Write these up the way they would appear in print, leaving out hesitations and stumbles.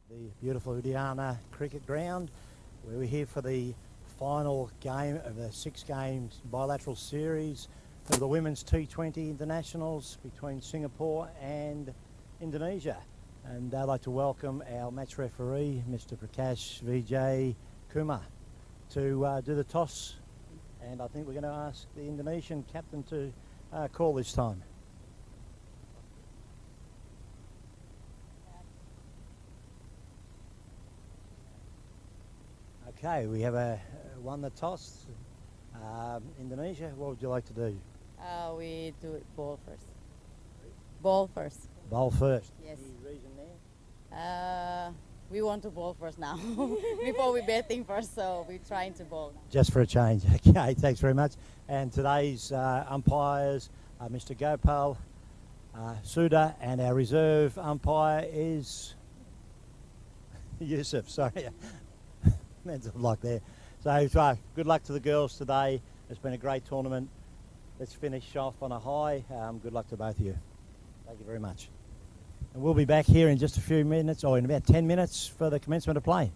The beautiful Udiana cricket ground, where we're here for the final game of the 6-game bilateral series of the women's T20 internationals between Singapore and Indonesia. And I'd like to welcome our match referee, Mr. Prakash Vijay Kumar, to do the toss. And I think we're going to ask the Indonesian captain to call this time. Okay, we have won the toss. Indonesia, what would you like to do? We do it ball first. Ball first. Bowl first. Yes. Any reason there? We want to ball first now. Before we batting first, so we're trying to ball now. Just for a change. Okay, thanks very much. And today's umpires are Mr. Gopal Suda, and our reserve umpire is Yusuf. Sorry. Mental block there. So good luck to the girls today. It's been a great tournament. Let's finish off on a high. Good luck to both of you. Thank you very much. And we'll be back here in just a few minutes, or in about 10 minutes, for the commencement of play.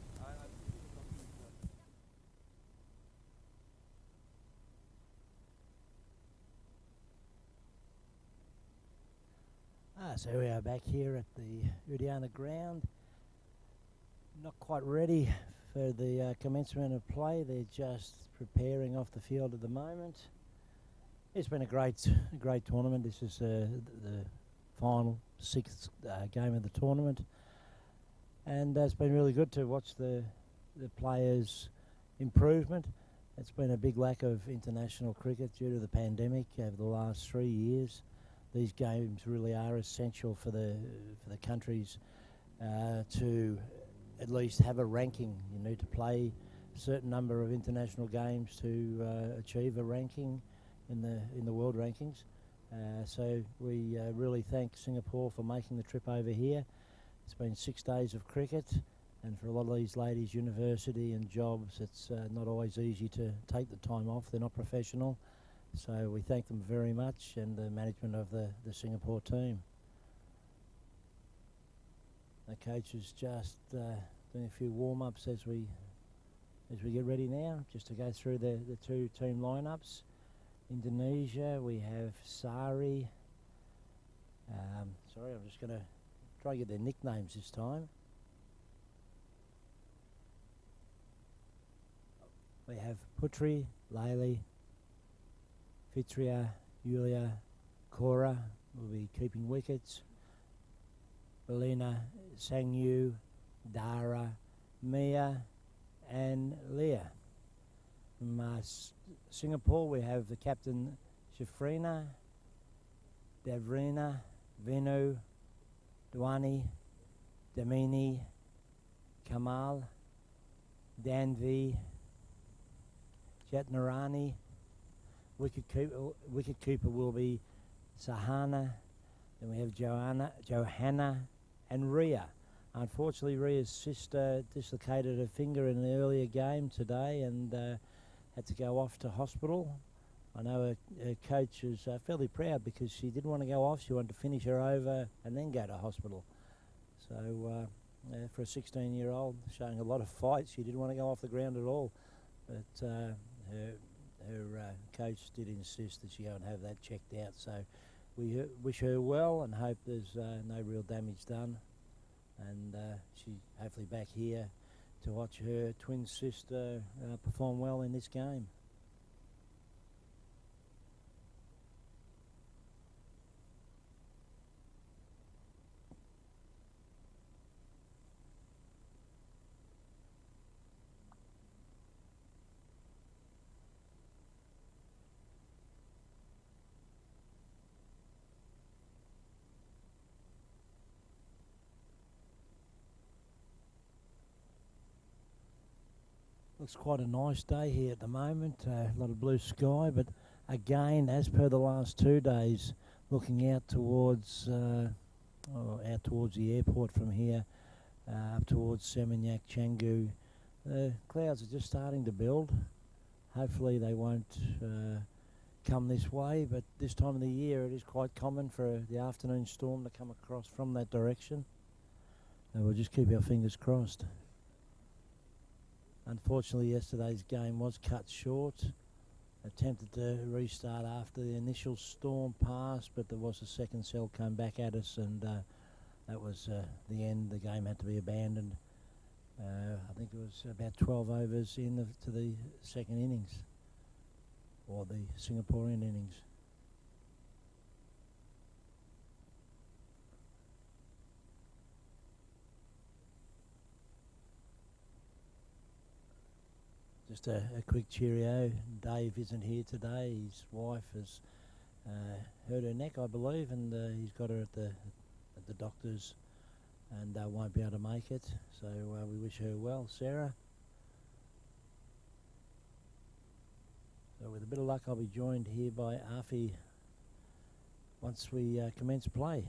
So we are back here at the Udiana ground. Not quite ready for the commencement of play. They're just preparing off the field at the moment. It's been a great tournament. This is the final 6th game of the tournament, and it's been really good to watch the players' improvement. It's been a big lack of international cricket due to the pandemic over the last 3 years. These games really are essential for the countries to at least have a ranking. You need to play a certain number of international games to achieve a ranking in the world rankings. So we really thank Singapore for making the trip over here. It's been 6 days of cricket, and for a lot of these ladies, university and jobs, it's not always easy to take the time off. They're not professional. So we thank them very much, and the management of the Singapore team. The coach is just doing a few warm-ups as we get ready now, just to go through the two team lineups. Indonesia, we have Sari. Sorry, I'm just going to try and get their nicknames this time. We have Putri, Layli, Fitria, Yulia, Cora will be keeping wickets. Belina, Sangyu, Dara, Mia and Leah. From Singapore, we have the captain Shafrina, Devrina, Vinu, Dwani, Damini, Kamal, Danvi, Jatnarani. Wicketkeeper will be Sahana. Then we have Johanna and Ria. Unfortunately, Ria's sister dislocated her finger in an earlier game today and had to go off to hospital. I know her coach is fairly proud because she didn't want to go off. She wanted to finish her over and then go to hospital. So for a 16-year-old showing a lot of fight, she didn't want to go off the ground at all. But her coach did insist that she go and have that checked out. So we wish her well and hope there's no real damage done. And she's hopefully back here to watch her twin sister perform well in this game. Looks quite a nice day here at the moment, a lot of blue sky, but again, as per the last 2 days, looking out towards the airport from here, up towards Seminyak, Canggu, the clouds are just starting to build. Hopefully they won't come this way, but this time of the year it is quite common for the afternoon storm to come across from that direction. And we'll just keep our fingers crossed. Unfortunately, yesterday's game was cut short. Attempted to restart after the initial storm passed, but there was a second cell come back at us, and that was the end. The game had to be abandoned. I think it was about 12 overs to the second innings, or the Singaporean innings. Just a quick cheerio. Dave isn't here today. His wife has hurt her neck, I believe, and he's got her at the doctor's, and won't be able to make it. So we wish her well, Sarah. So with a bit of luck, I'll be joined here by Afi once we commence play.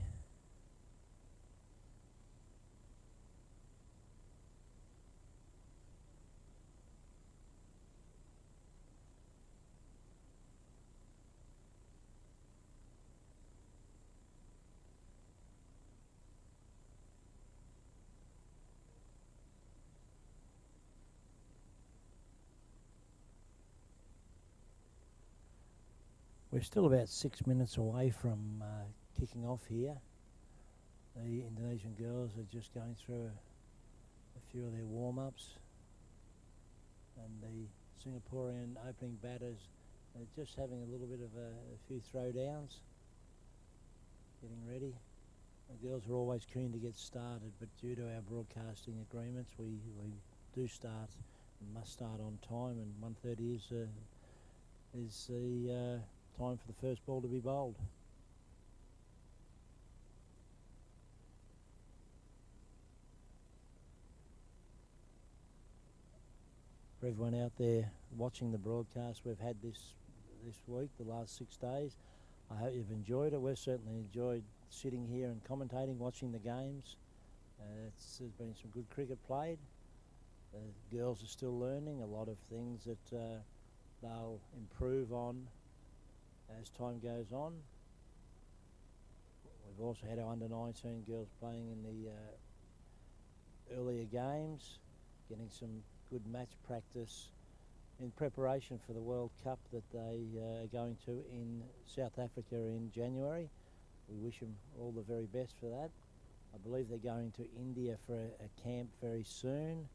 We're still about 6 minutes away from kicking off here. The Indonesian girls are just going through a few of their warm-ups, and the Singaporean opening batters are just having a little bit of a few throwdowns, getting ready. The girls are always keen to get started, but due to our broadcasting agreements, we do start and must start on time, and 1:30 is the time for the first ball to be bowled. For everyone out there watching the broadcast we've had this week, the last 6 days, I hope you've enjoyed it. We've certainly enjoyed sitting here and commentating, watching the games. There's been some good cricket played. The girls are still learning a lot of things that they'll improve on as time goes on. We've also had our under-19 girls playing in the earlier games, getting some good match practice in preparation for the World Cup that they are going to in South Africa in January. We wish them all the very best for that. I believe they're going to India for a camp very soon.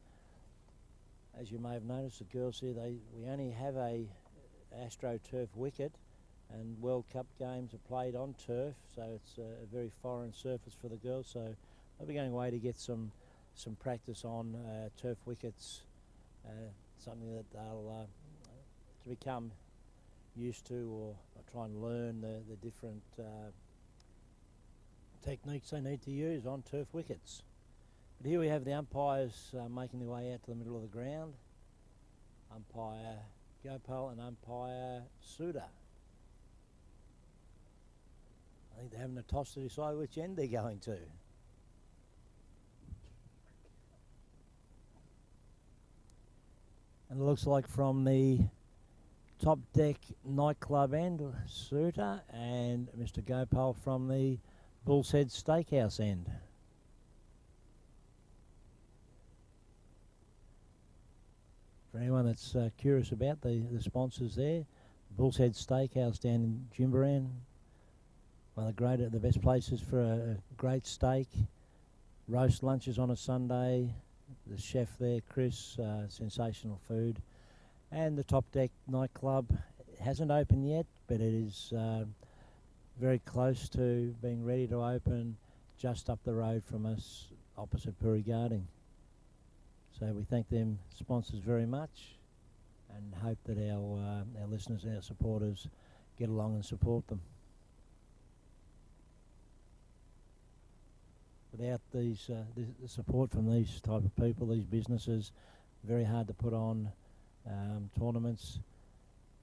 As you may have noticed, the girls here, we only have a AstroTurf wicket, and World Cup games are played on turf, so it's a very foreign surface for the girls. So they'll be going away to get some practice on turf wickets, something that they'll to become used to, or try and learn the different techniques they need to use on turf wickets. But here we have the umpires making their way out to the middle of the ground. Umpire Gopal and umpire Suda. I think they're having a toss to decide which end they're going to. And it looks like from the top deck nightclub end, Suda, and Mr. Gopal from the Bull's Head Steakhouse end. For anyone that's curious about the sponsors there, Bull's Head Steakhouse down in Jimbaran, one of the best places for a great steak, roast lunches on a Sunday. The chef there, Chris, sensational food. And the Top Deck nightclub hasn't opened yet, but it is very close to being ready to open, just up the road from us, opposite Puri Garding. So we thank them sponsors very much, and hope that our listeners and our supporters get along and support them. Without the support from these type of people, these businesses, very hard to put on tournaments.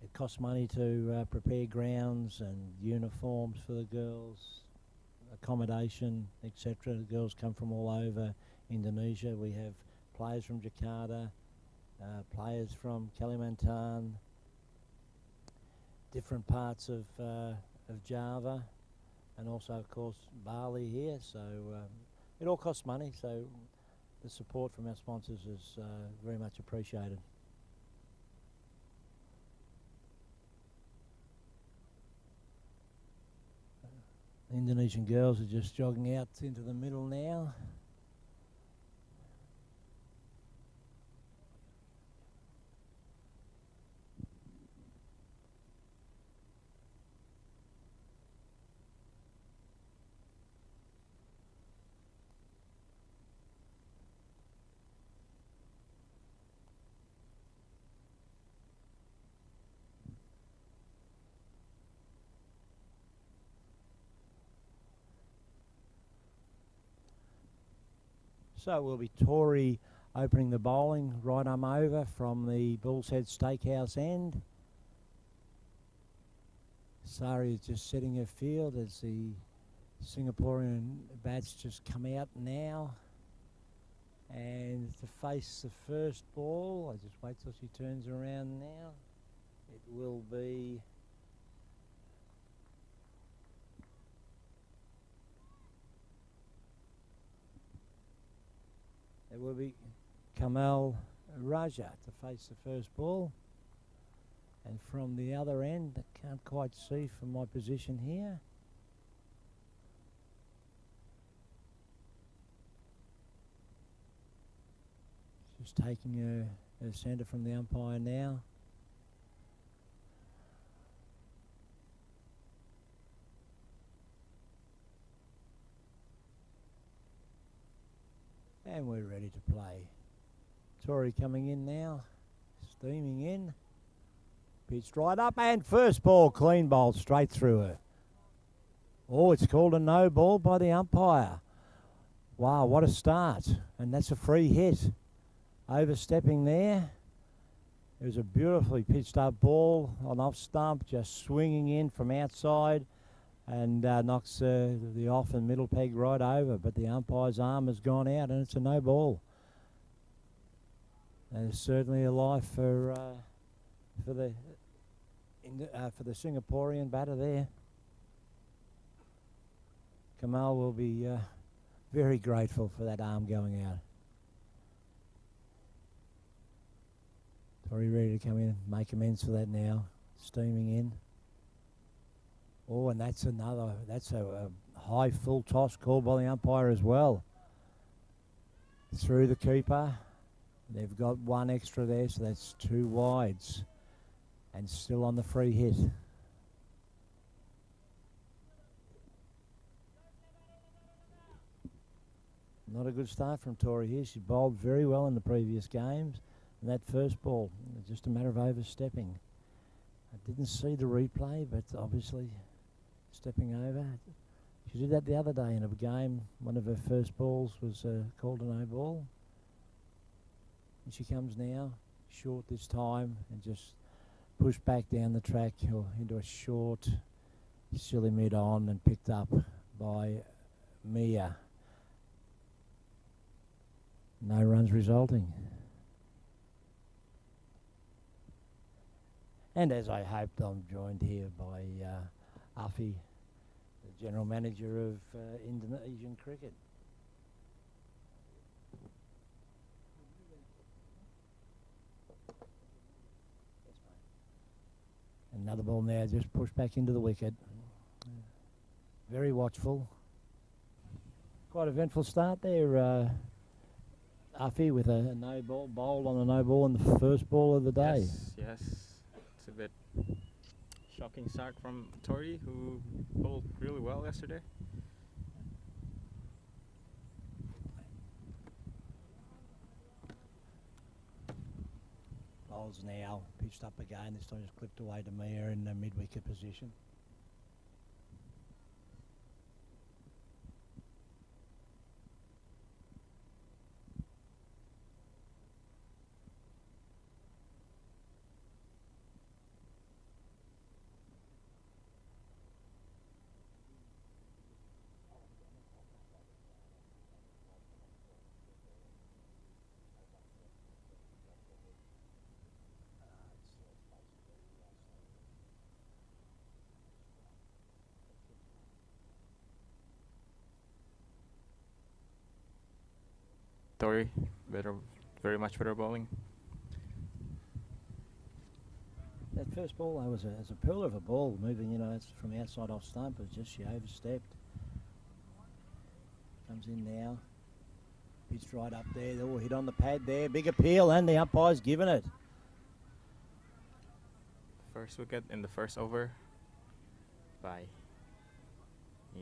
It costs money to prepare grounds and uniforms for the girls, accommodation, etc. The girls come from all over Indonesia. We have players from Jakarta, players from Kalimantan, different parts of Java, and also, of course, Bali here. So it all costs money, so the support from our sponsors is very much appreciated. The Indonesian girls are just jogging out into the middle now. So it will be Tori opening the bowling right arm over from the Bull's Head Steakhouse end. Sari is just setting her field as the Singaporean bats just come out now. And to face the first ball, I just wait till she turns around now. It will be Kamal Raja to face the first ball. And from the other end, I can't quite see from my position here. Just taking her centre from the umpire now. And we're ready to play. Tori coming in now, steaming in. Pitched right up and first ball clean bowled straight through her. Oh, it's called a no ball by the umpire. Wow, what a start. And that's a free hit. Overstepping there. It was a beautifully pitched up ball on off stump, just swinging in from outside and knocks the off and middle peg right over. But the umpire's arm has gone out and it's a no ball. And it's certainly a life for the Singaporean batter there. Kamal will be very grateful for that arm going out. Tori ready to come in and make amends for that now. Steaming in. Oh, and that's a high full toss called by the umpire as well. Through the keeper. They've got one extra there, so that's two wides. And still on the free hit. Not a good start from Tori here. She bowled very well in the previous games. And that first ball, just a matter of overstepping. I didn't see the replay, but obviously stepping over. She did that the other day in a game. One of her first balls was called a no ball. And she comes now, short this time, and just pushed back down the track or into a short, silly mid on and picked up by Mia. No runs resulting. And as I hoped, I'm joined here by Afi, the General Manager of Indonesian Cricket. Another ball now just pushed back into the wicket. Very watchful. Quite eventful start there, Afi, with a no ball, bowled on a no ball in the first ball of the day. Yes. It's a bit shocking start from Tori, who bowled really well yesterday. Bowls now, pitched up again, this time just clipped away to Mia in the mid-wicket position. Tori. Very much better bowling. That first ball, though, was a pearl of a ball, moving, it's from outside off stump. It was just she overstepped. Comes in now. Pitched right up there. Oh, hit on the pad there. Big appeal, and the umpire's given it. First wicket in the first over by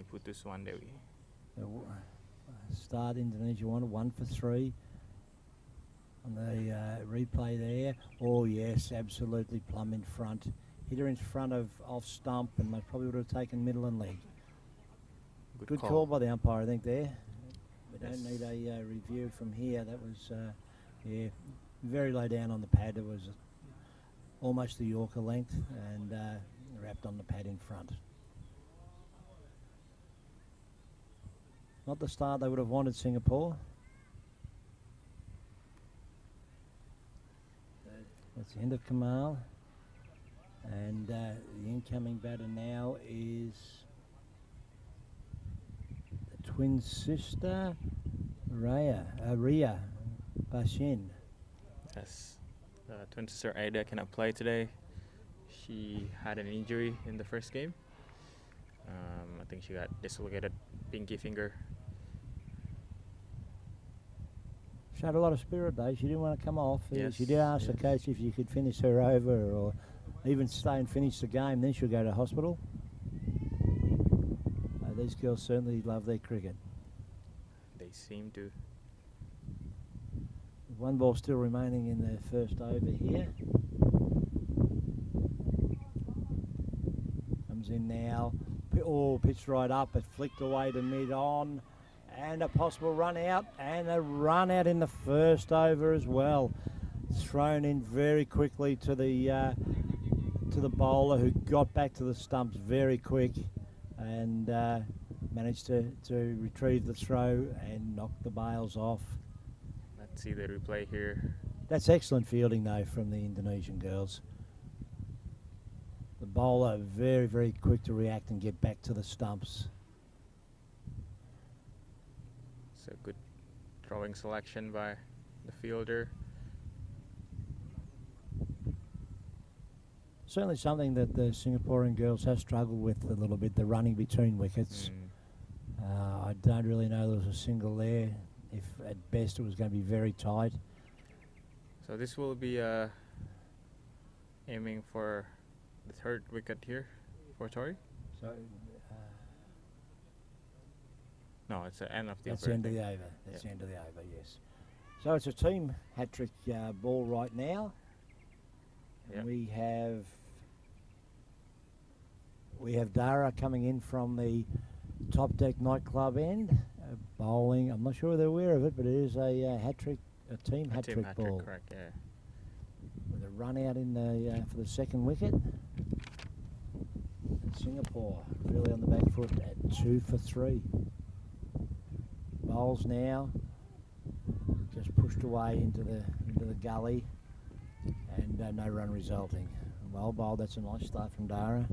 Putus Wandewi. Start Indonesia 1 for 3 on the replay there. Oh yes, absolutely plumb in front. Hit her in front of off stump, and they probably would have taken middle and leg. Good call by the umpire, I think there. We don't need a review from here. That was very low down on the pad. It was almost the Yorker length and wrapped on the pad in front. Not the start they would have wanted, Singapore. That's the end of Kamal. And the incoming batter now is the twin sister, Ria Bashin. Yes, twin sister Aida cannot play today. She had an injury in the first game. I think she got dislocated pinky finger. Showed a lot of spirit though. She didn't want to come off. Yes, She did ask the yes. coach if you could finish her over or even stay and finish the game, then she'll go to hospital. These girls certainly love their cricket. They seem to. One ball still remaining in the first over here. Comes in now. Oh, pitched right up. It flicked away to mid-on. And a possible run out. And a run out in the first over as well. Thrown in very quickly to the bowler, who got back to the stumps very quick and managed to retrieve the throw and knock the bails off. Let's see the replay here. That's excellent fielding though from the Indonesian girls. The bowler very, very quick to react and get back to the stumps. It's a good throwing selection by the fielder. Certainly something that the Singaporean girls have struggled with a little bit, the running between wickets. I don't really know there was a single there. If at best it was going to be very tight. So this will be aiming for the third wicket here for Tori. So No, it's the end of the that's over. the end of the over. That's the end of the over, yes. So it's a team hat-trick ball right now. Yep. We have Dara coming in from the Top Deck nightclub end, bowling. I'm not sure they're aware of it, but it is a hat-trick, a team hat-trick ball. Correct, yeah. With a run out in the for the second wicket. And Singapore really on the back foot at 2 for 3. Bowls now, just pushed away into the gully, and no run resulting. Well bowled. That's a nice start from Dara.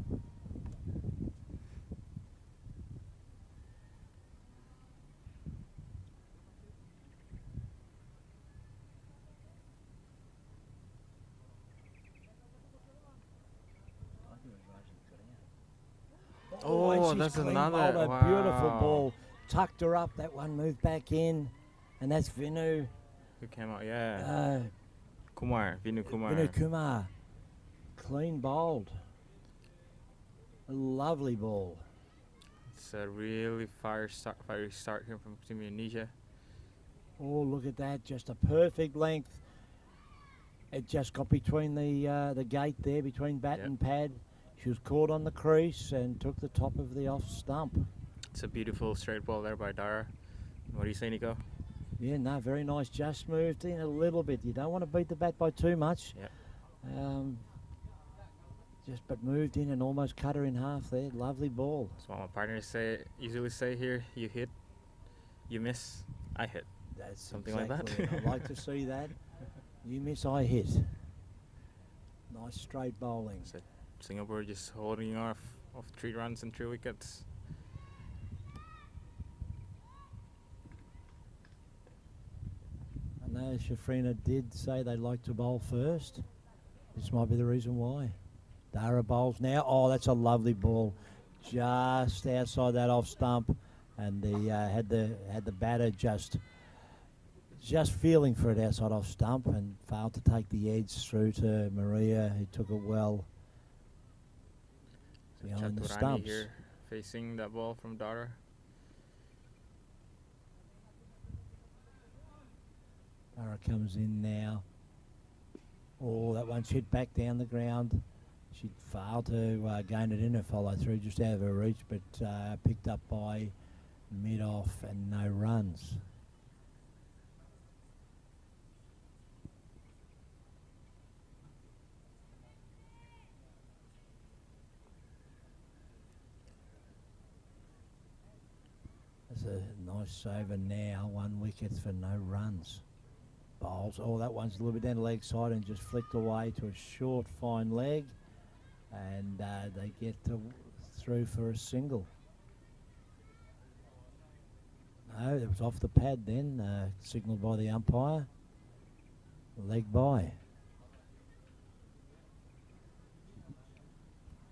Oh, and she's that's clean another. bowled a Wow. beautiful ball. Tucked her up. That one moved back in, and that's Vinu. Who came out? Yeah. Vinu Kumar. Vinu Kumar. Clean bowled. A lovely ball. It's a really fiery start here from Team Indonesia. Oh, look at that! Just a perfect length. It just got between the gate there, between bat Yep. and pad. She was caught on the crease and took the top of the off stump. It's a beautiful straight ball there by Dara. What do you say, Nico? Yeah, no, very nice. Just moved in a little bit. You don't want to beat the bat by too much. Yep. But moved in and almost cut her in half there. Lovely ball. That's what my partners usually say here. You hit, you miss, I hit. That's Something like that. exactly it. I like to see that. You miss, I hit. Nice straight bowling. So Singapore just holding off 3 runs and 3 wickets. Shafrina did say they like to bowl first. This might be the reason why. Dara bowls now. Oh, that's a lovely ball, just outside that off stump, and the had the batter just feeling for it outside off stump and failed to take the edge through to Maria, who took it well behind the Chaturani stumps. here facing that ball from Dara. Dara comes in now. Oh, that one's hit back down the ground. She failed to gain it in her follow through, just out of her reach, but picked up by mid-off and no runs. That's a nice over now, 1 wicket for no runs. Bowls. Oh, that one's a little bit down the leg side and just flicked away to a short, fine leg. And they get through for a single. No, it was off the pad then, signalled by the umpire. Leg by.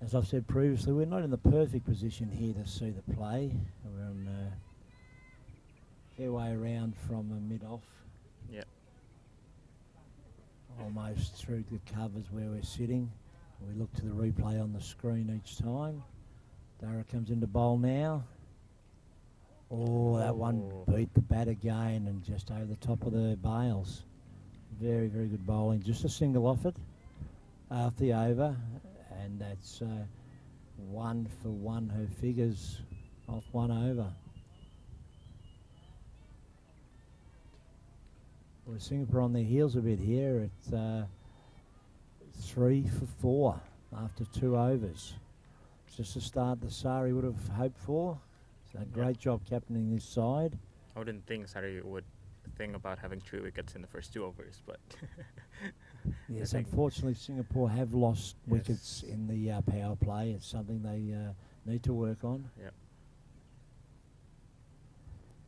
As I've said previously, we're not in the perfect position here to see the play. We're on a fair way around from a mid-off. Yep. Almost through the covers where we're sitting. We look to the replay on the screen each time. Dara comes into bowl now. Oh, that one beat the bat again and just over the top of the bails. Very, very good bowling. Just a single off it, off the over, and that's 1 for 1. Her figures off 1 over. Well, Singapore on their heels a bit here. It's 3 for 4 after 2 overs. It's just a start that Sari would have hoped for. So great job captaining this side. I wouldn't think Sari would think about having 3 wickets in the first 2 overs, but Yes, unfortunately Singapore have lost wickets in the power play. It's something they need to work on. Yep.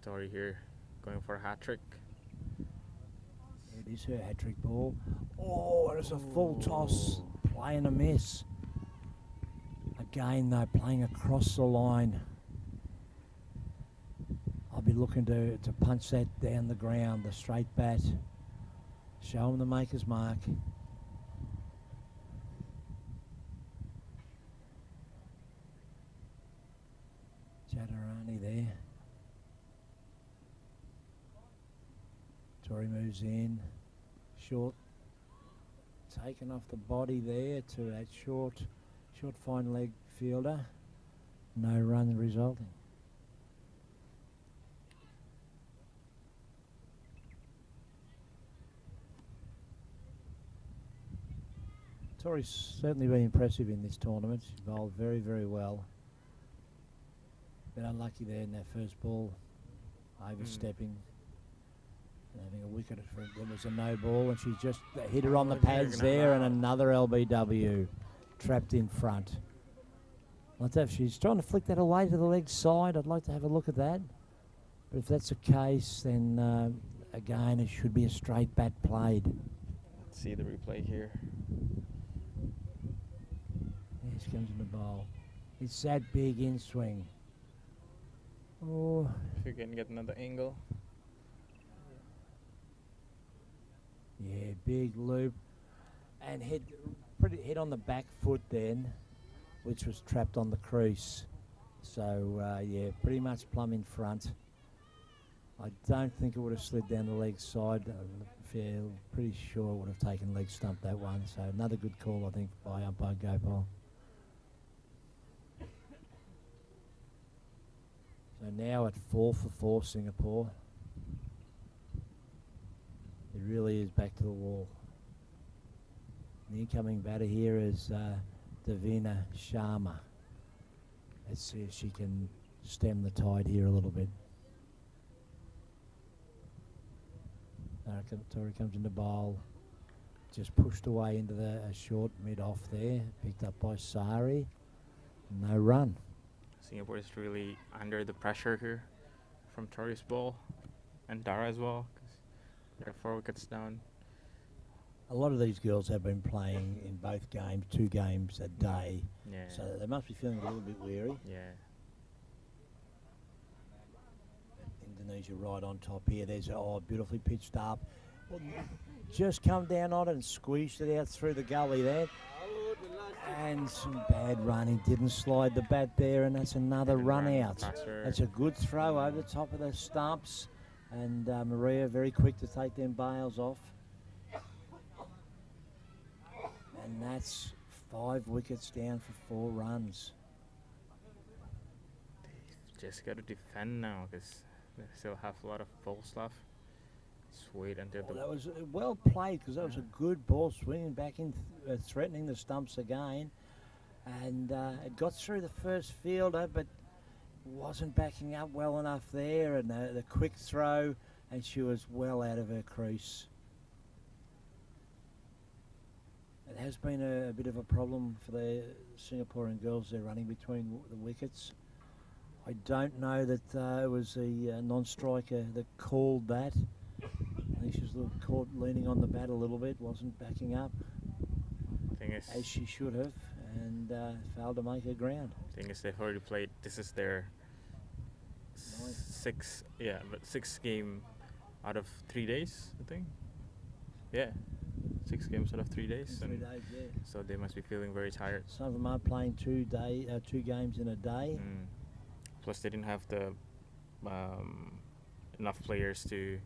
Tori here going for a hat-trick. It is her hat-trick ball. Oh, it's a full toss. Play and a miss. Again, though, playing across the line. I'll be looking to punch that down the ground, the straight bat. Show them the maker's mark. Chaturani there. Tori moves in. Short. Taken off the body there to that short fine leg fielder. No run resulting. Tori's certainly been impressive in this tournament. She bowled very, very well. Been unlucky there in that first ball, overstepping. Having a wicket for it. There was a no ball, and she just hit her on the pads there, and another LBW trapped in front. She's trying to flick that away to the leg side. I'd like to have a look at that. But if that's the case, then again, it should be a straight bat played. Let's see the replay here. Here she comes in the bowl. It's that big in swing. Oh. If you can get another angle. Yeah, big loop. And hit on the back foot then, which was trapped on the crease. So, yeah, pretty much plumb in front. I don't think it would have slid down the leg side. I'm pretty sure it would have taken leg stump that one. So another good call, I think, by umpire Gopal. So now at 4 for 4 Singapore. It really is back to the wall. The incoming batter here is Davina Sharma. Let's see if she can stem the tide here a little bit. Tori comes into bowl. Just pushed away into the short mid-off there. Picked up by Sari. No run. Singapore is really under the pressure here from Tori's ball and Dara as well. They're 4 wickets down. A lot of these girls have been playing in both games, 2 games a day, Yeah. so they must be feeling a little bit weary. Yeah. Indonesia right on top here. There's beautifully pitched up. Well, just come down on it and squeezed it out through the gully there. And some bad running. Didn't slide the bat there, and that's another Didn't run run out. faster. That's a good throw over the top of the stumps. And Maria very quick to take them bails off. And that's 5 wickets down for 4 runs. Just got to defend now because they still have a lot of ball stuff. Just wait until Well, the that was well played because that was a good ball swinging back in, threatening the stumps again. And it got through the first fielder, but wasn't backing up well enough there. And the quick throw, and she was well out of her crease. It has been a bit of a problem for the Singaporean girls. They're running between the wickets. I don't know that it was the non-striker that called that. I think she was caught leaning on the bat a little bit, wasn't backing up thing is, as she should have, and failed to make her ground. thing is they've already played. This is their Ninth. 6 game out of 3 days, I think. Yeah, 6 games out of 3 days. 3 and days, yeah. so they must be feeling very tired. Some of them are playing 2 games in a day. Plus, they didn't have the enough players to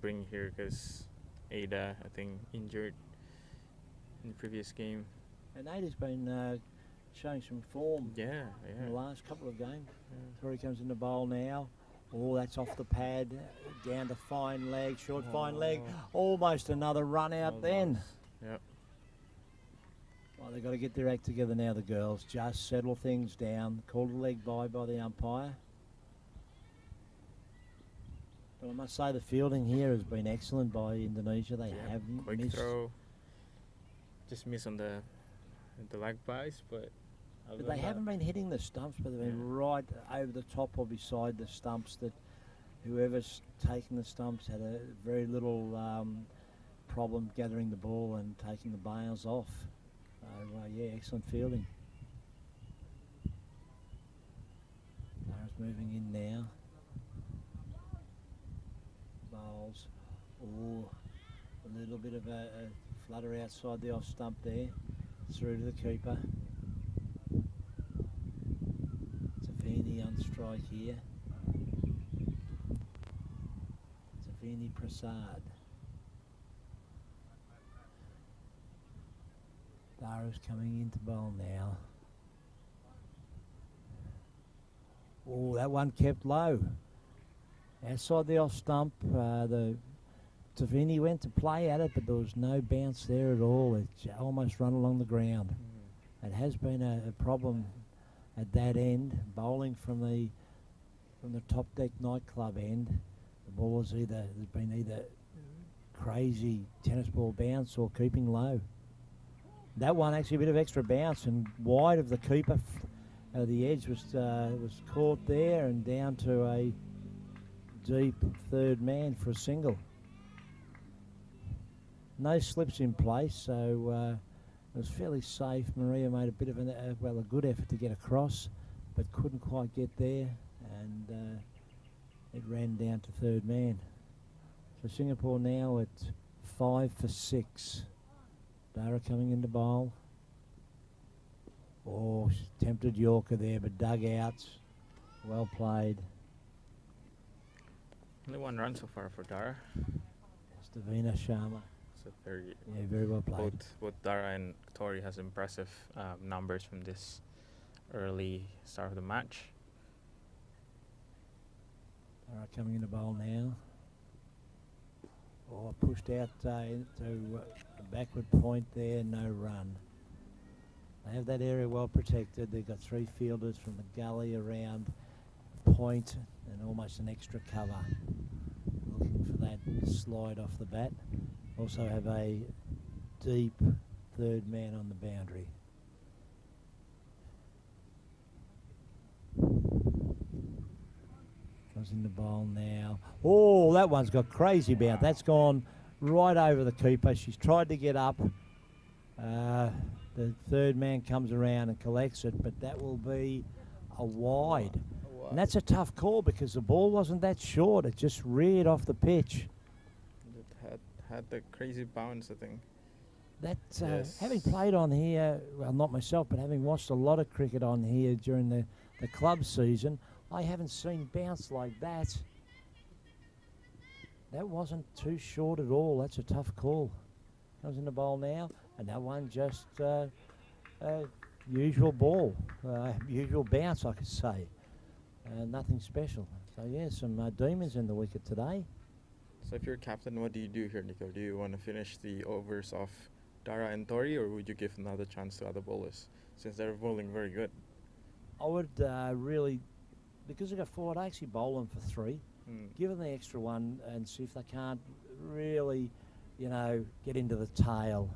bring here because Ada, I think, injured in the previous game. And Ada's been showing some form Yeah, in the yeah. last couple of games. Tori comes in the bowl now. Oh, that's off the pad, down to fine leg, short fine leg. Almost another run out then. Yep. Well, they've got to get their act together now, the girls. Just settle things down. Called a leg by the umpire. But I must say the fielding here has been excellent by Indonesia. They Yep, haven't quick missed. throw. Just miss on the leg buys, but other But than they that- haven't been hitting the stumps, but they've been Yeah. right over the top or beside the stumps. That whoever's taking the stumps had a very little problem gathering the ball and taking the bails off. So, yeah, excellent fielding. Lara's moving in now. Bowls. Oh, a little bit of a flutter outside the off stump there. Through to the keeper. Savini on strike here. Savini Prasad. Dara's coming into bowl now. Oh, that one kept low. Outside the off stump, the Savini went to play at it, but there was no bounce there at all. It almost run along the ground. It has been a problem at that end, bowling from the top deck nightclub end. The ball has been either crazy tennis ball bounce or keeping low. That one actually a bit of extra bounce and wide of the keeper. The edge was caught there and down to a deep third man for a single. No slips in place, so it was fairly safe. Maria made a bit of a good effort to get across, but couldn't quite get there, and it ran down to third man. So Singapore now at 5 for 6. Dara coming into bowl. Oh, tempted Yorker there, but dug out. Well played. Only 1 run so far for Dara. Stavina Sharma. So very Very well played. both Dara and Tori has impressive numbers from this early start of the match. Dara coming into bowl now. Oh, pushed out into a backward point there, no run. They have that area well protected. They've got 3 fielders from the gully around point and almost an extra cover. Looking for that slide off the bat. Also have a deep third man on the boundary. Comes in the bowl now. Oh, that one's got crazy bounce. That's gone right over the keeper. She's tried to get up. The third man comes around and collects it, but that will be a wide. And that's a tough call because the ball wasn't that short. It just reared off the pitch. It had the crazy bounce, I think. That's Yes. having played on here, well, not myself, but having watched a lot of cricket on here during the club season, I haven't seen bounce like that. That wasn't too short at all. That's a tough call. Comes in the bowl now, and that one just usual ball, usual bounce, I could say. Nothing special. So yeah, some demons in the wicket today. So if you're captain, what do you do here, Nico? Do you want to finish the overs of Dara and Tori, or would you give another chance to other bowlers since they're bowling very good? I would really, because I got four, I'd actually bowl them for three. Give them the extra one and see if they can't really, get into the tail.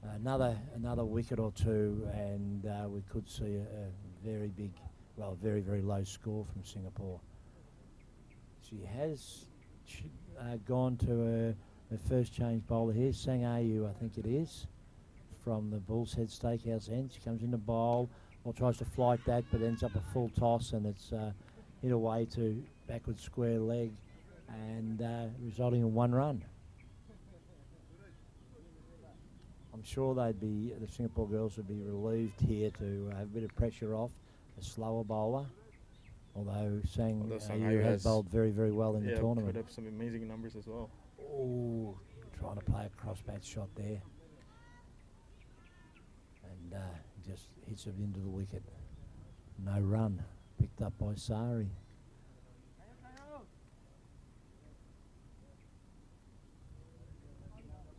Another wicket or two, and we could see a very big, very, very low score from Singapore. She has gone to her first change bowler here, Sang Ayu, I think it is, from the Bull's Head Steakhouse end. She comes in the bowl, or tries to flight that, but ends up a full toss, and it's hit away to backward square leg, and resulting in 1 run. I'm sure the Singapore girls would be relieved here to have a bit of pressure off a slower bowler, although Sang Ayu has bowled very, very well in the tournament. Put up some amazing numbers as well. Oh, trying to play a cross-bat shot there. And just hits it into the wicket. No run. Picked up by Sari.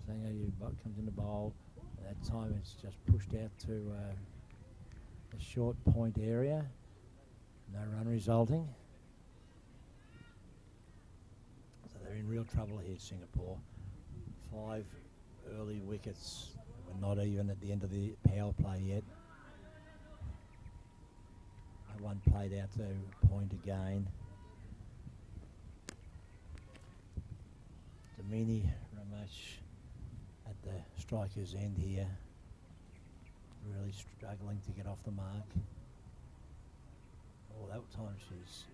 Sang Ayu comes in the bowl. That time it's just pushed out to a short point area. No run resulting. So they're in real trouble here, Singapore. 5 early wickets. We're not even at the end of the power play yet. One played out to point again. Damini Ramesh at the striker's end here. Really struggling to get off the mark. Oh, that time she's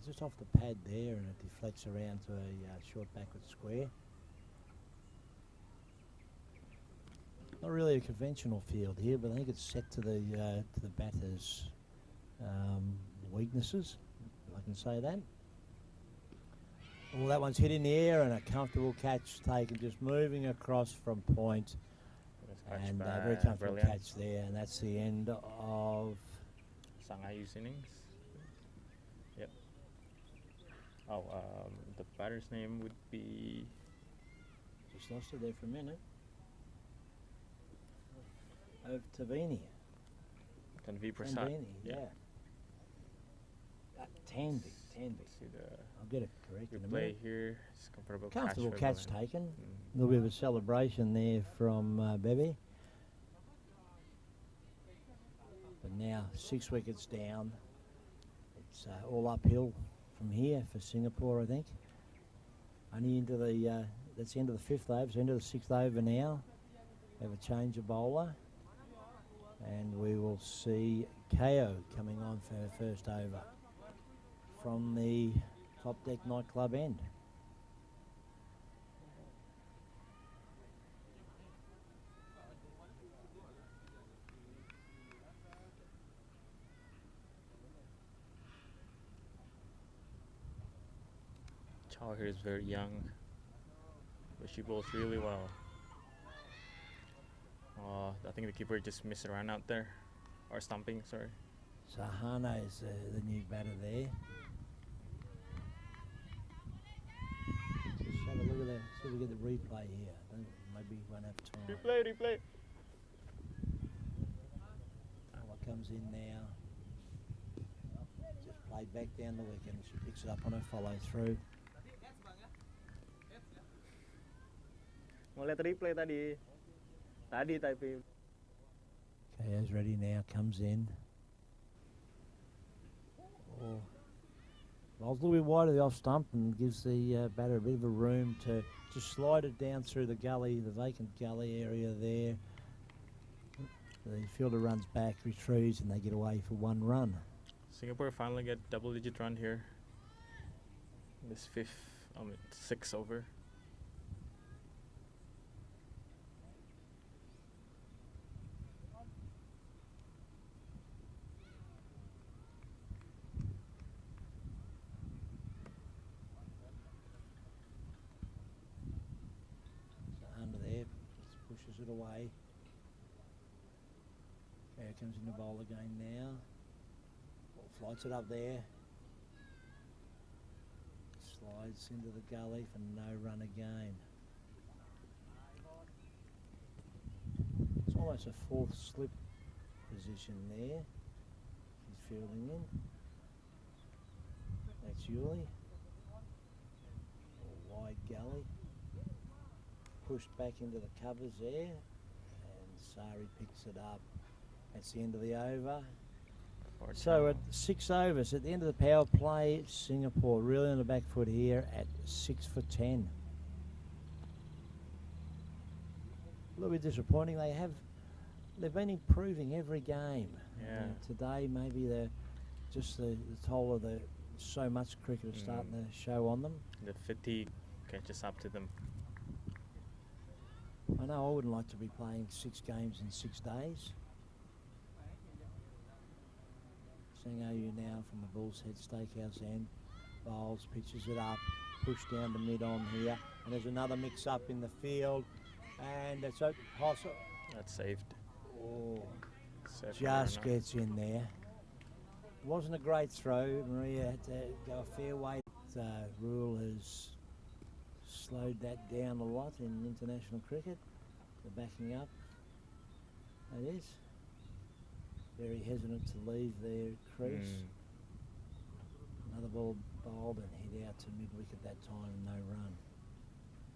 just off the pad there, and it deflects around to a short backward square. Not really a conventional field here, but I think it's set to the batter's weaknesses, if I can say that. Well, that one's hit in the air, and a comfortable catch taken, just moving across from point. And a very comfortable catch there, and that's the end of Sang Ayu's innings. Yep. Oh, the batter's name would be... Just lost it there for a minute. Of Tavini. Tanvi Prasad. Tanvini, yeah. Tanvi. See the I'll get it correct in a minute. here. It's comfortable catch taken. A little bit of a celebration there from Bebe. But now 6 wickets down. It's all uphill from here for Singapore, I think. Only into the that's the end of the 5th over. So into the 6th over now. Have a change of bowler. And we will see KO coming on for her first over from the Top Deck nightclub end. Chow here is very young, but she bowls really well. I think the keeper just missed a run out there, or stumping, sorry. Sahana is the new batter there. Just have a look at that, see if we get the replay here. Maybe we won't have time. Replay. What comes in now? Just played back down the wicket, and she picks it up on her follow through. Mau lihat replay tadi. Tapi. KO's ready now, comes in. Oh, Bowls a little bit wide of the off stump and gives the batter a bit of a room to just slide it down through the gully, the vacant gully area there. The fielder runs back, retrieves, and they get away for 1 run. Singapore finally get double-digit run here. This 6th over. Under there, just pushes it away. There comes in the bowl again now. Flights it up there. Slides into the gully for no run again. It's almost a 4th slip position there. He's fielding in. That's Yuli. A wide gully. Pushed back into the covers there. And Sari picks it up. That's the end of the over. So at 6 overs, at the end of the power play, Singapore really on the back foot here at 6 for 10. A little bit disappointing. They've been improving every game. Yeah. Today maybe the toll of the so much cricket is starting to show on them. The fatigue catches up to them. I know I wouldn't like to be playing 6 games in 6 days. Sangayu now from the Bull's Head Steakhouse end. Bowles pitches it up, pushed down to mid-on here. And there's another mix-up in the field. And it's open. That's saved. Oh, Safe just runner. gets in there. Wasn't a great throw. Maria had to go a fair way. Rule has slowed that down a lot in international cricket. The backing up. That is. Very hesitant to leave their crease. Another ball bowled and hit out to mid-wicket that time and no run.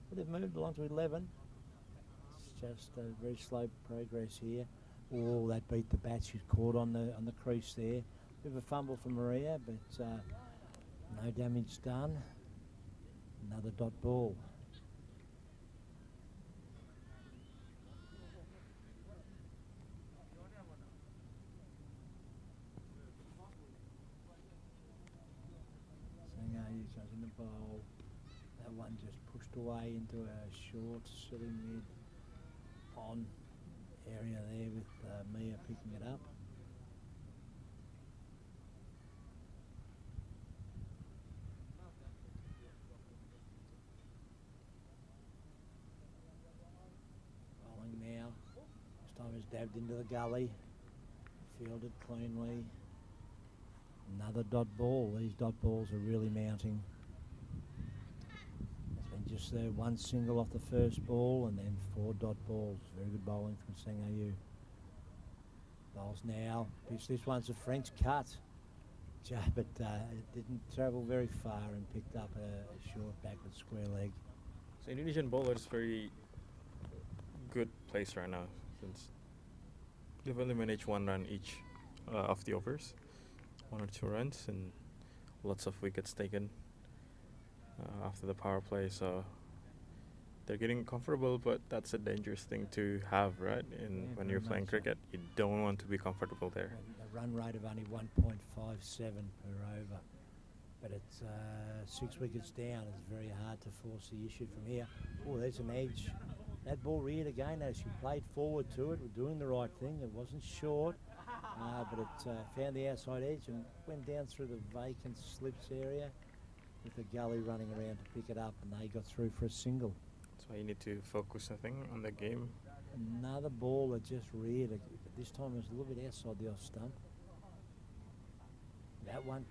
But they've moved along to 11. It's just a very slow progress here. Oh, that beat the bat. She's caught on the crease there. Bit of a fumble for Maria, but no damage done. Another dot ball. Sangayu comes in the bowl. That one just pushed away into a short, silly mid-on area there with Mia picking it up. Rolling now. This time it's dabbed into the gully. Fielded cleanly. Another dot ball. These dot balls are really mounting. There's been just one single off the first ball and then 4 dot balls. Very good bowling from Sangayu. Bowls now. This one's a French cut. But it didn't travel very far and picked up a short backward square leg. So Indonesian bowlers very good place right now since they've only managed 1 run each of the overs. 1 or 2 runs and lots of wickets taken after the power play, so they're getting comfortable, but that's a dangerous thing to have, right? When you're playing cricket, you don't want to be comfortable there. A run rate of only 1.57 per over, but it's 6 wickets down. It's very hard to force the issue from here. Oh, there's an edge. That ball reared again as she played forward to it. We're doing the right thing. It wasn't short. But it found the outside edge and went down through the vacant slips area with the gully running around to pick it up, and they got through for a single. That's why you need to focus, I think, on the game. Another ball that just reared, but this time it was a little bit outside the off stump. That one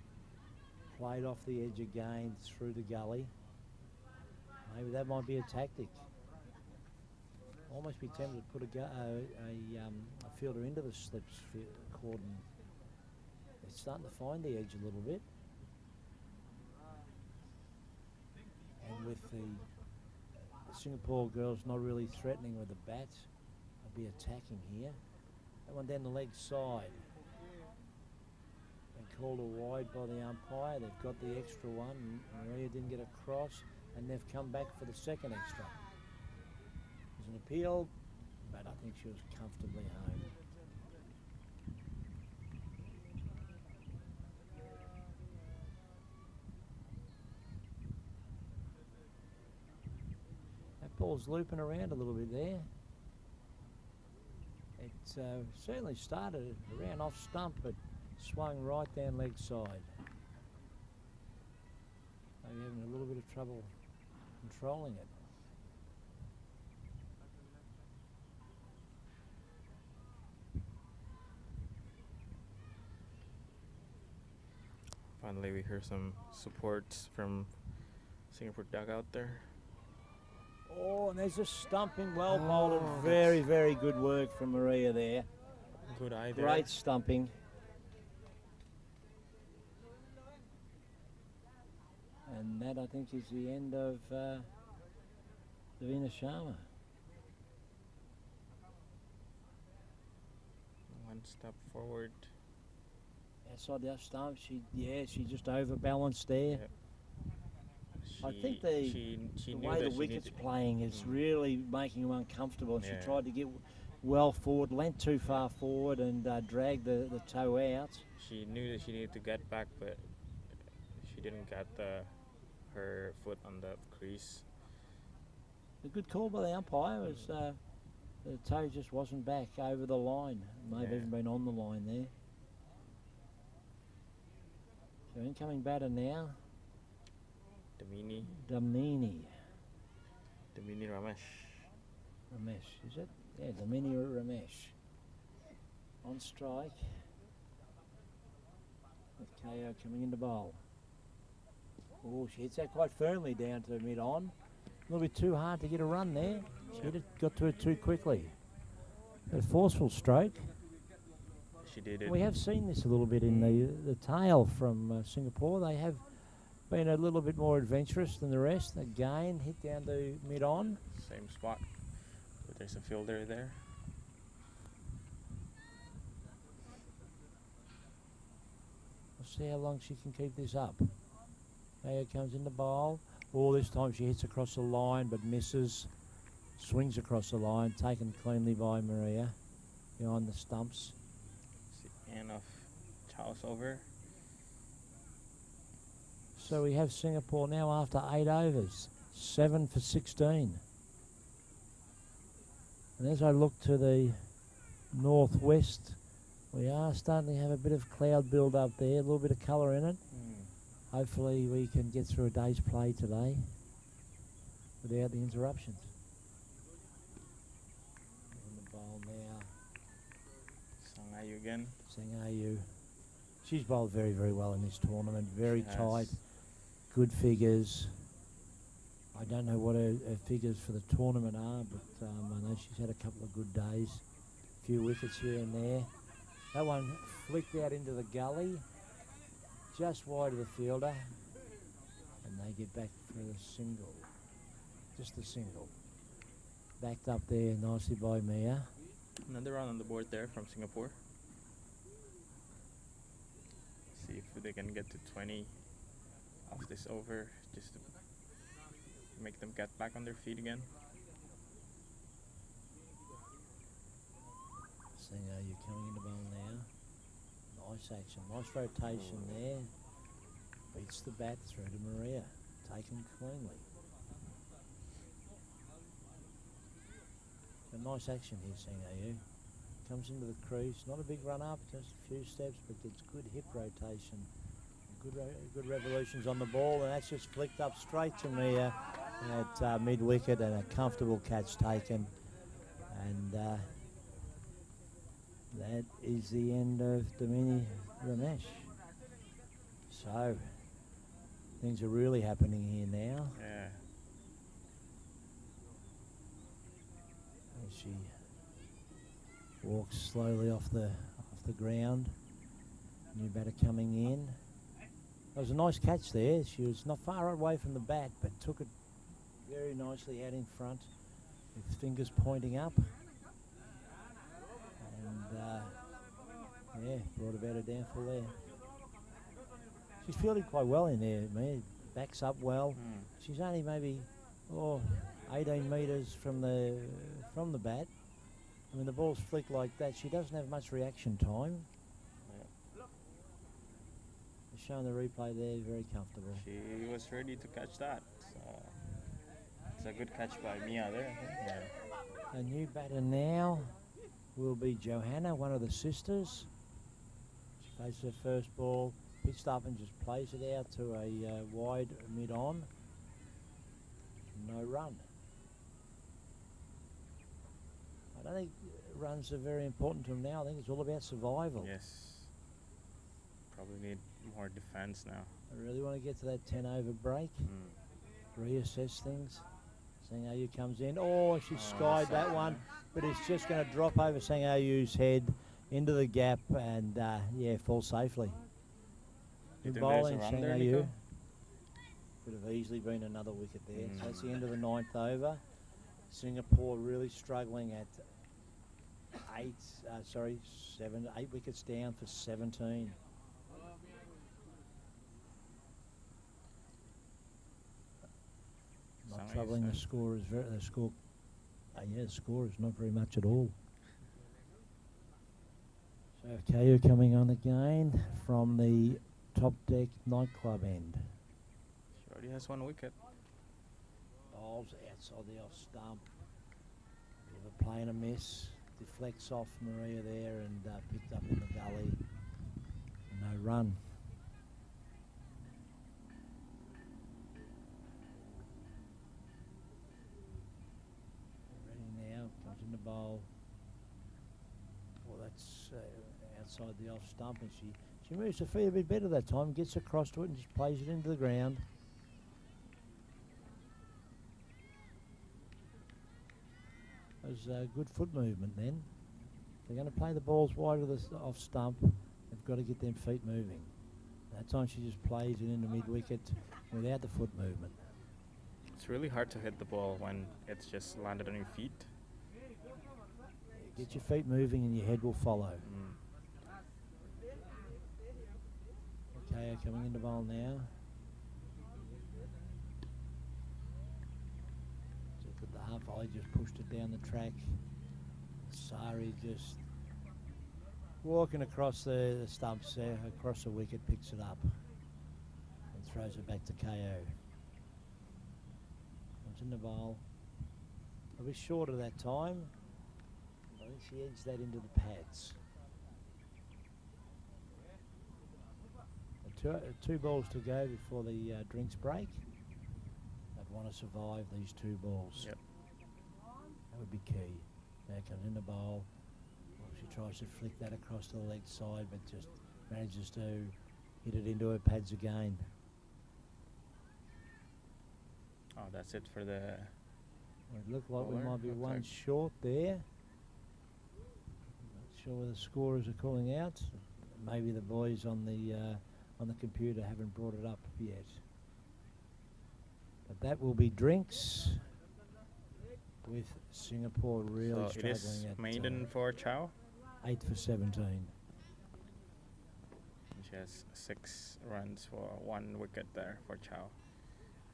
played off the edge again through the gully. Maybe that might be a tactic. Almost be tempted to put a fielder into the slips cordon. It's starting to find the edge a little bit. And with the Singapore girls not really threatening with the bats, they'll be attacking here. That one down the leg side. Been called a wide by the umpire. They've got the extra one. Maria didn't get across, and they've come back for the second extra. There's an appeal, but I think she was comfortably home. That ball's looping around a little bit there. It certainly started around off stump, but swung right down leg side. Maybe having a little bit of trouble controlling it. Finally, we hear some support from Singapore dugout there. Oh, and there's a stumping, well bowled. Very, very good work from Maria there. Good eye there. Great stumping. And that, I think, is the end of Davina Sharma. One step forward. Outside the off stump, she just overbalanced there. Yep. I think the way the wicket's playing is really making them uncomfortable. And Yeah. she tried to get well forward, leant too far forward, and dragged the toe out. She knew that she needed to get back, but she didn't get her foot on the crease. A good call by the umpire was the toe just wasn't back over the line. May have even been on the line there. So incoming batter now, Damini Ramesh, is it? Yeah, Damini Ramesh. On strike. With KO coming into bowl. Oh, she hits that quite firmly down to mid-on. A little bit too hard to get a run there. She got to it too quickly. A forceful stroke. She did it. We have seen this a little bit in the tail from Singapore. They have been a little bit more adventurous than the rest. Again, hit down to mid-on. Same spot. But there's a fielder there. We'll see how long she can keep this up. Mayo comes in the bowl. Oh, this time she hits across the line but misses. Swings across the line, taken cleanly by Maria behind the stumps. And off Charles over. So we have Singapore now after 8 overs, 7 for 16. And as I look to the northwest, we are starting to have a bit of cloud build up there, a little bit of colour in it. Hopefully we can get through a day's play today without the interruptions. In the bowl now. Sangayu again. Sangayu. She's bowled very, very well in this tournament. Very She tight, has. good figures. I don't know what her figures for the tournament are, but I know she's had a couple of good days. A few wickets here and there. That one flicked out into the gully, just wide of the fielder, and they get back for a single. Just a single. Backed up there nicely by Mia. Another run on the board there from Singapore. See if they can get to 20 off this over, just to make them get back on their feet again. Sangayu coming into bowl now. Nice action, nice rotation there. Beats the bat through to Maria. Taken cleanly. A nice action here, Sangayu. Comes into the crease, not a big run up, just a few steps, but gets good hip rotation. Good revolutions on the ball, and that's just flicked up straight to Mia at mid-wicket, and a comfortable catch taken. And that is the end of Damini Ramesh. So, things are really happening here now. Yeah. As she walks slowly off the ground. New batter coming in. That was a nice catch there. She was not far away from the bat, but took it very nicely out in front with fingers pointing up. And yeah, brought about a downfall there. she's fielded quite well in there, man. Backs up well. She's only maybe 18 metres from the bat. I mean, the ball's flicked like that. She doesn't have much reaction time. Showing the replay there, very comfortable. She was ready to catch that. So it's a good catch by Mia there. Yeah. A new batter now will be Johanna, one of the sisters. She faces her first ball, pitched up and just plays it out to a wide mid-on. No run. I don't think runs are very important to them now. I think it's all about survival. Yes. Probably need more defense now. I really want to get to that 10-over break. Reassess things. Sangayu comes in. Oh, she skied that one, but it's just going to drop over Sangayu's head into the gap and, fall safely. Good bowling, Sangayu. Could have easily been another wicket there. So that's the end of the 9th over. Singapore really struggling at 8 wickets down for 17. Not troubling the score is the score is not very much at all. So KU coming on again from the top deck nightclub end. She already has 1 wicket. Bowls outside the off stump. Bit of a play and a miss. Deflects off Maria there and picked up in the gully. No run. In the bowl. Well, that's outside the off stump, and she moves her feet a bit better that time, gets across to it and just plays it into the ground. That was good foot movement then. They're going to play the balls wide of the off stump. They've got to get them feet moving. That time she just plays it into mid-wicket without the foot movement. It's really hard to hit the ball when it's just landed on your feet. Get your feet moving and your head will follow. Okay, coming into bowl now. Just at the half volley, just pushed it down the track. Sari just walking across the stumps there, across the wicket, picks it up and throws it back to KO. Comes in the bowl. A bit short of that time. I think she edged that into the pads. Two balls to go before the drinks break. They'd want to survive these 2 balls. Yep. That would be key. Now comes in the bowl. Well, she tries to flick that across to the leg side, but just manages to hit it into her pads again. Oh, that's it for the... It looked like we might be Looks one like short there. Not sure whether the scorers are calling out. Maybe the boys on the computer haven't brought it up yet. But that will be drinks with Singapore really so struggling. It is at maiden for Chow. 8 for 17. She has 6 runs for 1 wicket there for Chow.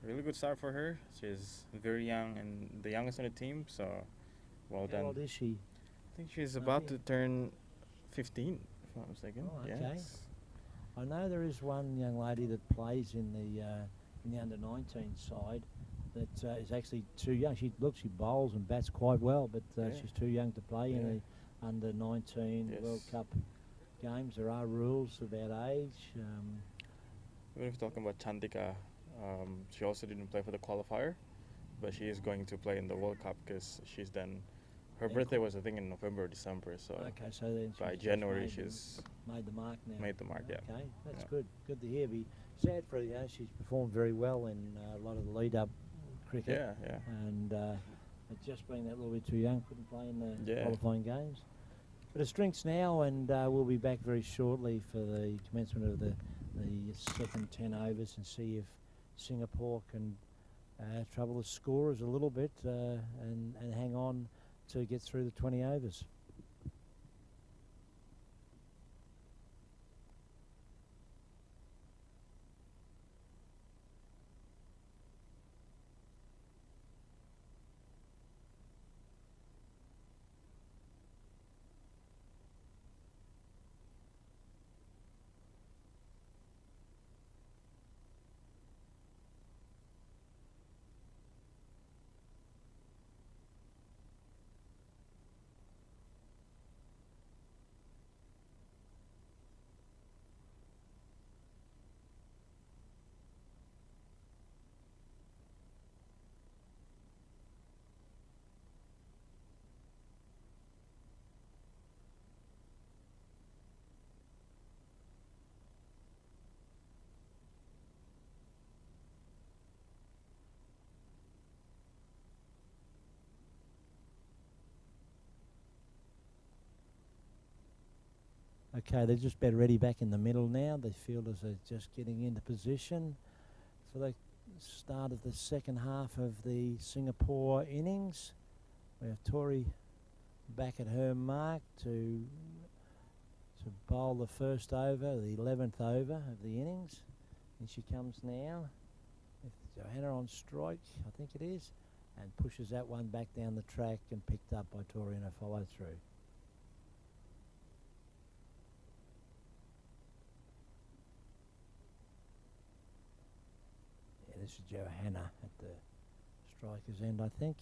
Really good start for her. She's very young and the youngest on the team, so well done. How old is she? I think she's about to turn 15, if I'm not mistaken. Oh, okay. Yes. I know there is one young lady that plays in the under-19 side that is actually too young. She bowls and bats quite well, but she's too young to play in the under-19 World Cup games. There are rules about age. Even if we're talking about Chantika, she also didn't play for the qualifier, but she is going to play in the World Cup because she's done. Her birthday was, I think, in November or December, so okay, so then by January she's made the mark now. Made the mark, yeah. Okay, that's good. Good to hear. Be sad for her. She's performed very well in a lot of the lead-up cricket. Yeah. And just being that little bit too young, couldn't play in the qualifying games. But it's drinks now, and we'll be back very shortly for the commencement of the second 10 overs and see if Singapore can trouble the scorers a little bit and hang on to get through the 20 overs. Okay, they're just about ready back in the middle now. The fielders are just getting into position for the start of the second half of the Singapore innings. We have Tori back at her mark to bowl the first over, the 11th over of the innings. And she comes now with Johanna on strike, I think it is, and pushes that one back down the track and picked up by Tori in a follow through. Yeah, this is Johanna at the striker's end, I think.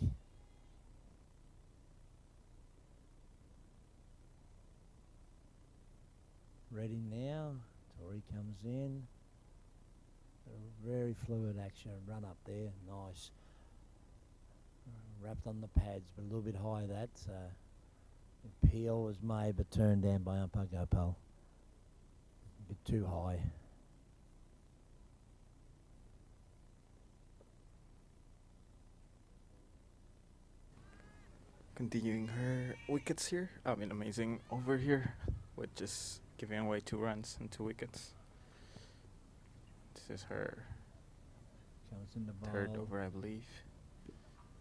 Ready now. Tori comes in. A very fluid action. Run up there. Nice. Wrapped on the pads, but a little bit high. That appeal was made, but turned down by umpire Gopal. A bit too high. Continuing her wickets here. I mean, amazing over here with just giving away 2 runs and 2 wickets. This is her Comes in the bowl. 3rd over, I believe.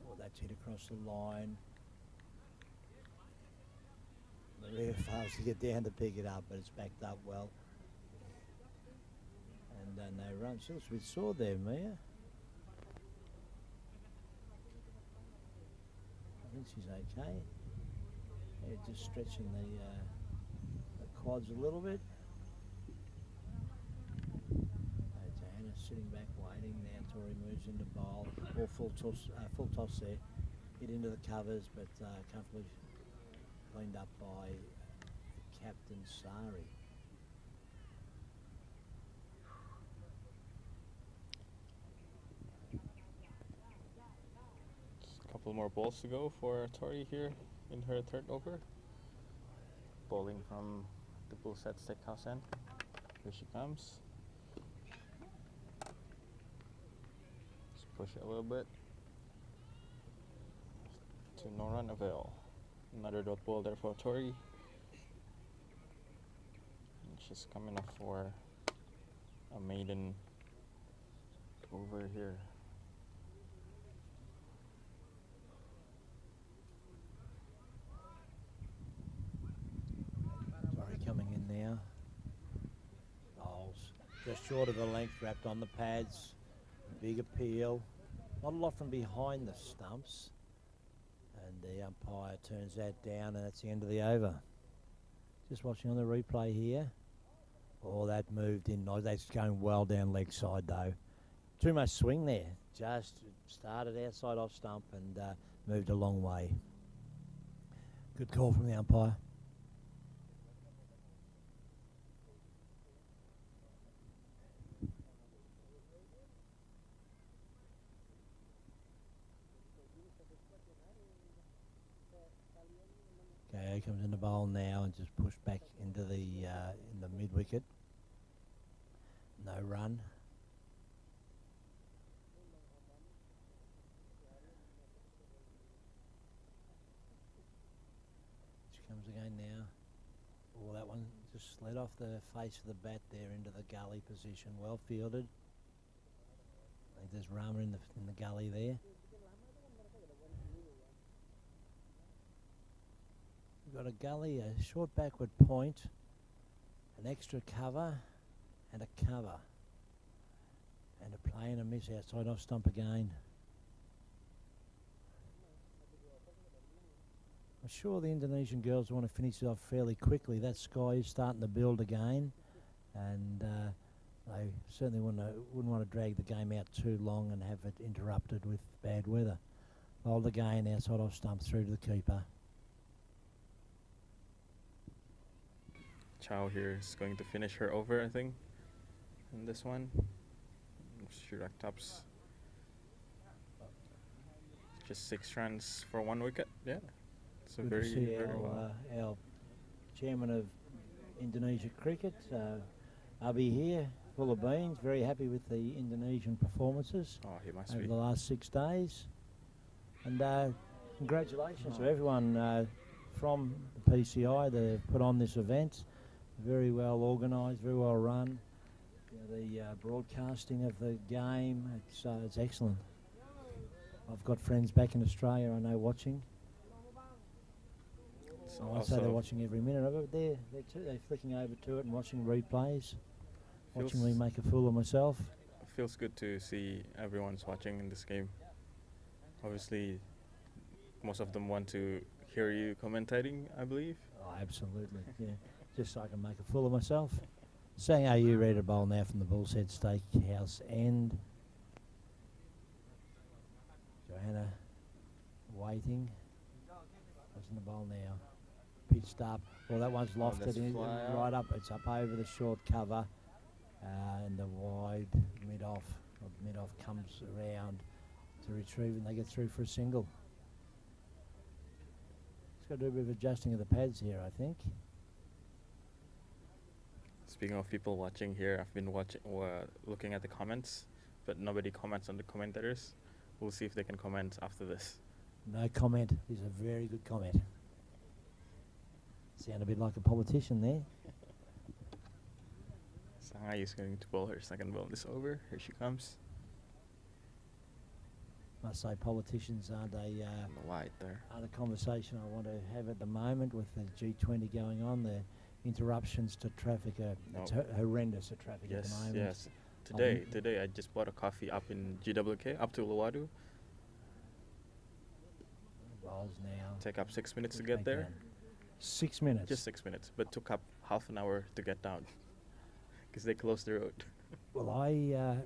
Oh, that's hit across the line. Very fast to get down to pick it up, but it's backed up well. And no run. She looks a bit sore there, Mia. I think she's okay. Yeah, just stretching the quads a little bit. Johanna's sitting back waiting. Now Tori moves into bowl. Or full toss there. Hit into the covers, but comfortably cleaned up by Captain Sari. Couple more balls to go for Tori here in her 3rd over. Bowling from the Bullset Steakhouse end. Here she comes. Just push it a little bit. To no run avail. Another dot ball there for Tori. And she's coming up for a maiden over here. Coming in now. Bowls just short of the length, wrapped on the pads. Big appeal. Not a lot from behind the stumps. And the umpire turns that down, and that's the end of the over. Just watching on the replay here. Oh, that moved in. Oh, that's going well down leg side though. Too much swing there. Just started outside off stump and moved a long way. Good call from the umpire. Okay, comes in the bowl now and just pushed back into the in the mid wicket. No run. She comes again now. Oh, that one just slid off the face of the bat there into the gully position. Well fielded. I think there's Rama in the gully there. We've got a gully, a short backward point, an extra cover, and a cover. And a play and a miss outside off stump again. I'm sure the Indonesian girls want to finish it off fairly quickly. That sky is starting to build again, and they certainly wouldn't want to drag the game out too long and have it interrupted with bad weather. Bowled again outside off stump through to the keeper. Chow here is going to finish her over, I think, in this one. She racked up just 6 runs for 1 wicket. Yeah, it's a Good very, to see very well. our chairman of Indonesia cricket, Abi here, full of beans, very happy with the Indonesian performances Oh, he must over be. the last 6 days. And congratulations to everyone from the PCI that have put on this event. very well organised, very well run. The broadcasting of the game, it's excellent. I've got friends back in Australia I know watching. So I say they're watching every minute of it. They're flicking over to it and watching replays, watching me make a fool of myself. It feels good to see everyone's watching in this game. Obviously, most of them want to hear you commentating, I believe. Oh, absolutely, yeah. Just so I can make a fool of myself. Saying, are you ready to bowl now from the Bull's Head Steakhouse end? Johanna waiting. What's in the bowl now? Pitched up. Well, that one's lofted in, right up. It's up over the short cover. And the wide mid-off. Mid-off comes around to retrieve and they get through for a single. It's got to do a bit of adjusting of the pads here, I think. Speaking of people watching here, I've been looking at the comments, but nobody comments on the commentators. We'll see if they can comment after this. No comment is a very good comment. Sound a bit like a politician there. Shanghai is going to bowl her second ball this over. Here she comes. Must say politicians aren't On the wide there. a conversation I want to have at the moment with the G20 going on. The interruptions to traffic are it's horrendous at traffic at the moment. Yes. Today I just bought a coffee up in GWK, up to Uluwatu. Bowls now. Take up 6 minutes to get there. 6 minutes? Just 6 minutes, but took up half an hour to get down because they closed the road. Well, I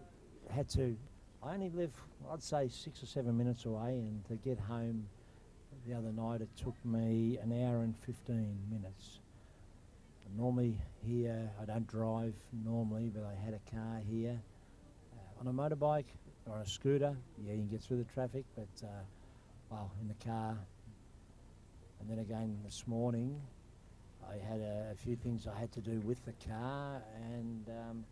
only live, I'd say 6 or 7 minutes away, and to get home the other night it took me an hour and 15 minutes. Normally here, I don't drive normally, but I had a car here. On a motorbike or a scooter, yeah, you can get through the traffic, but well, in the car. And then again this morning, I had a few things I had to do with the car, and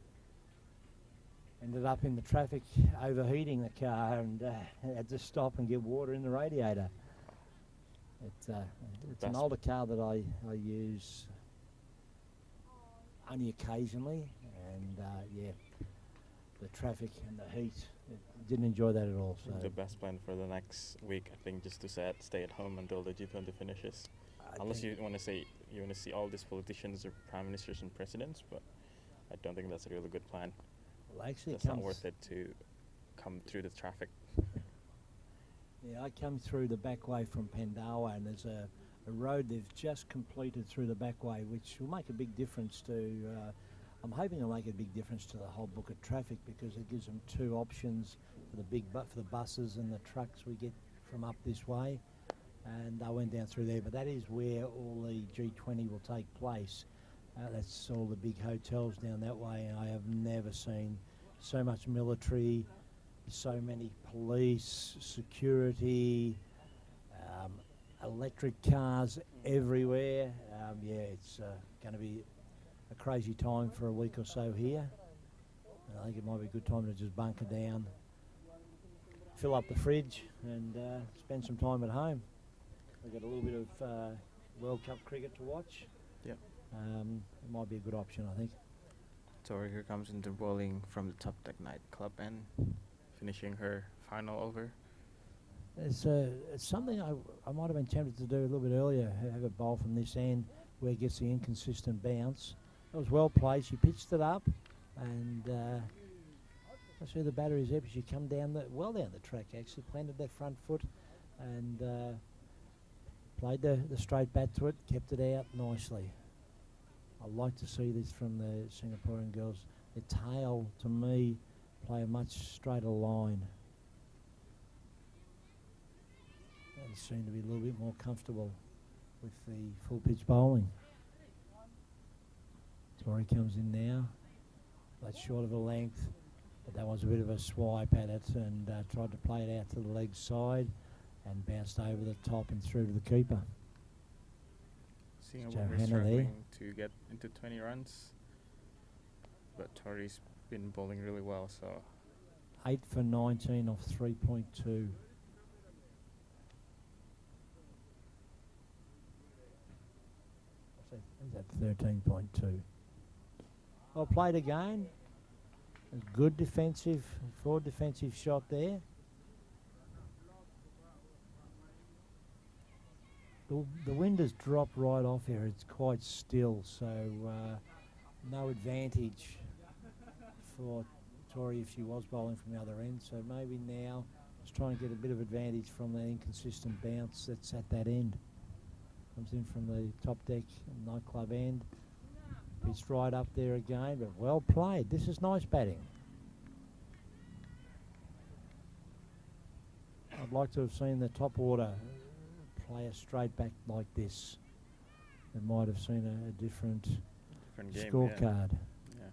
ended up in the traffic overheating the car, and had to stop and get water in the radiator. It's an older car that I use only occasionally, and yeah, the traffic and the heat, didn't enjoy that at all. So The best plan for the next week, I think, just to stay at home until the G20 finishes. Unless you want to see all these politicians or prime ministers and presidents, but I don't think that's a really good plan. Well, actually, it's not worth it to come through the traffic. Yeah, I come through the back way from Pandawa, and there's a road they've just completed through the back way, which will make a big difference to, I'm hoping it'll make a big difference to the whole book of traffic, because it gives them two options for the buses and the trucks we get from up this way. And I went down through there, but that is where all the G20 will take place. That's all the big hotels down that way, and I have never seen so much military, so many police, security, electric cars everywhere. Yeah, it's going to be a crazy time for a week or so here. And I think it might be a good time to just bunker down, fill up the fridge, and spend some time at home. We've got a little bit of World Cup cricket to watch. Yeah. It might be a good option, I think. Tori here comes into bowling from the Top Deck nightclub and finishing her final over. It's something I might have been tempted to do a little bit earlier, have a bowl from this end where it gets the inconsistent bounce. It was well played. She pitched it up, and that's where the batter is there, but she come down well down the track, actually, planted that front foot, and played the straight bat to it, kept it out nicely. I like to see this from the Singaporean girls. The tail, to me, play a much straighter line. They seem to be a little bit more comfortable with the full pitch bowling. Tori comes in now. That's short of a length, but that was a bit of a swipe at it, and tried to play it out to the leg side and bounced over the top and through to the keeper. Seeing Johanna we're struggling to get into 20 runs, but Tori's been bowling really well, so 8 for 19 off 3.2. So he's at 13.2. Well played again. A good defensive, forward defensive shot there. The wind has dropped right off here. It's quite still, so no advantage for Tori if she was bowling from the other end. So maybe now let's try and get a bit of advantage from that inconsistent bounce that's at that end. Comes in from the top deck nightclub end. Pitched right up there again, but well played. This is nice batting. I'd like to have seen the top order play a straight back like this. It might have seen a different game, scorecard. Yeah.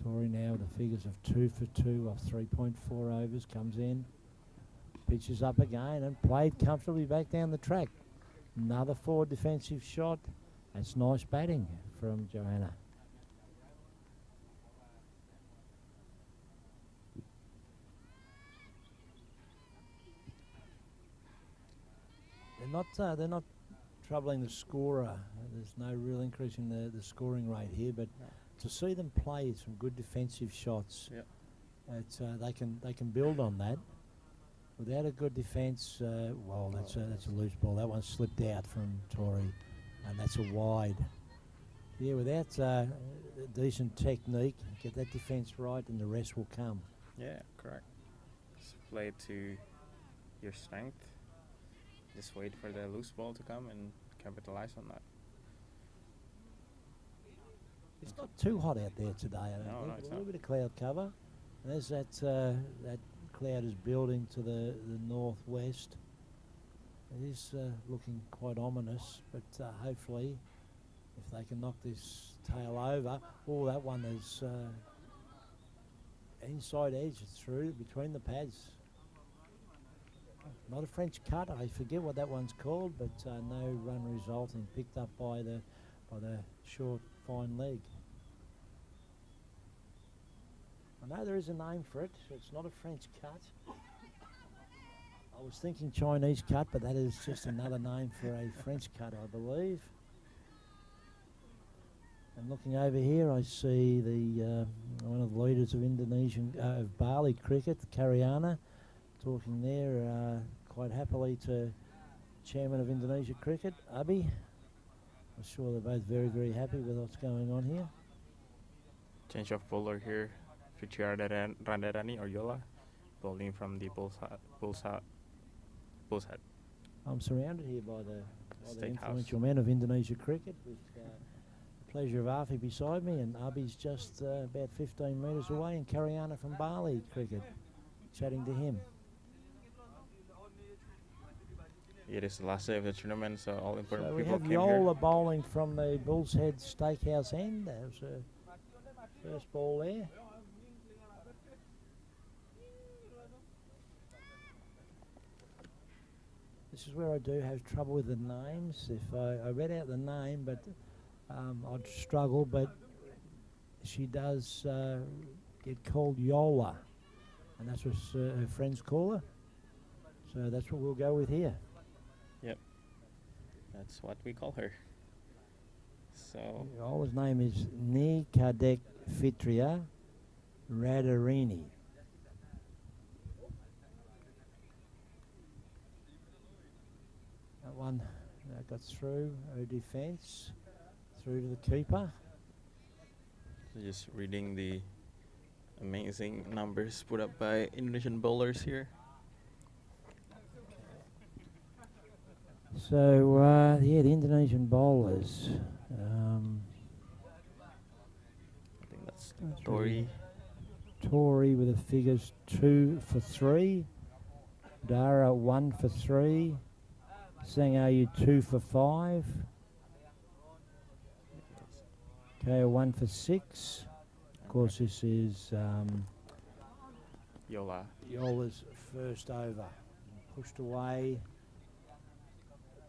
Tori now with the figures of 2 for 2 off 3.4 overs, comes in, pitches up again and played comfortably back down the track. Another forward defensive shot. That's nice batting from Johanna. They're not troubling the scorer. There's no real increase in the scoring rate here, but to see them play some good defensive shots, it's, they can build on that. Without a good defence, well, that's a loose ball. That one slipped out from Tori, and that's a wide. Yeah, without decent technique, get that defence right, and the rest will come. Yeah, correct. Just play to your strength. Just wait for the loose ball to come and capitalize on that. It's not too hot out there today. I don't think. It's A little not. bit of cloud cover, and as that cloud is building to the northwest, it is looking quite ominous. But hopefully, if they can knock this tail over, that one is inside edge through between the pads. Not a French cut. I forget what that one's called, but no run resulting. Picked up by the short, fine leg. I know there is a name for it. It's not a French cut. I was thinking Chinese cut, but that is just another name for a French cut, I believe. And looking over here, I see the one of the leaders of of Bali cricket, Karyana, talking there quite happily to Chairman of Indonesia Cricket, Abi. I'm sure they're both very, very happy with what's going on here. Change of bowler here. Radharani or Yola, bowling from the bull's head. I'm surrounded here by the State influential men of Indonesia cricket, with the pleasure of Afi beside me, and Abi's just about 15 metres away, and Karyana from Bali cricket, chatting to him. It is the last day of the tournament, so all important So we people have came Yola here. bowling from the Bull's Head Steakhouse end. That was a first ball there. This is where I do have trouble with the names. If I read out the name, but I'd struggle. But she does get called Yola, and that's what her friends call her. So that's what we'll go with here. Yep, that's what we call her. So Yola's name is Ni Kadek Fitria Radharini. That one got through her defence, through to the keeper. just reading the amazing numbers put up by Indonesian bowlers here. So, yeah, the Indonesian bowlers. I think that's That's Tori. Tori with the figures 2 for 3. Dara 1 for 3. Sangayu 2 for 5. Kaya 1 for 6. Of course, this is Yola. Yola's first over. Pushed away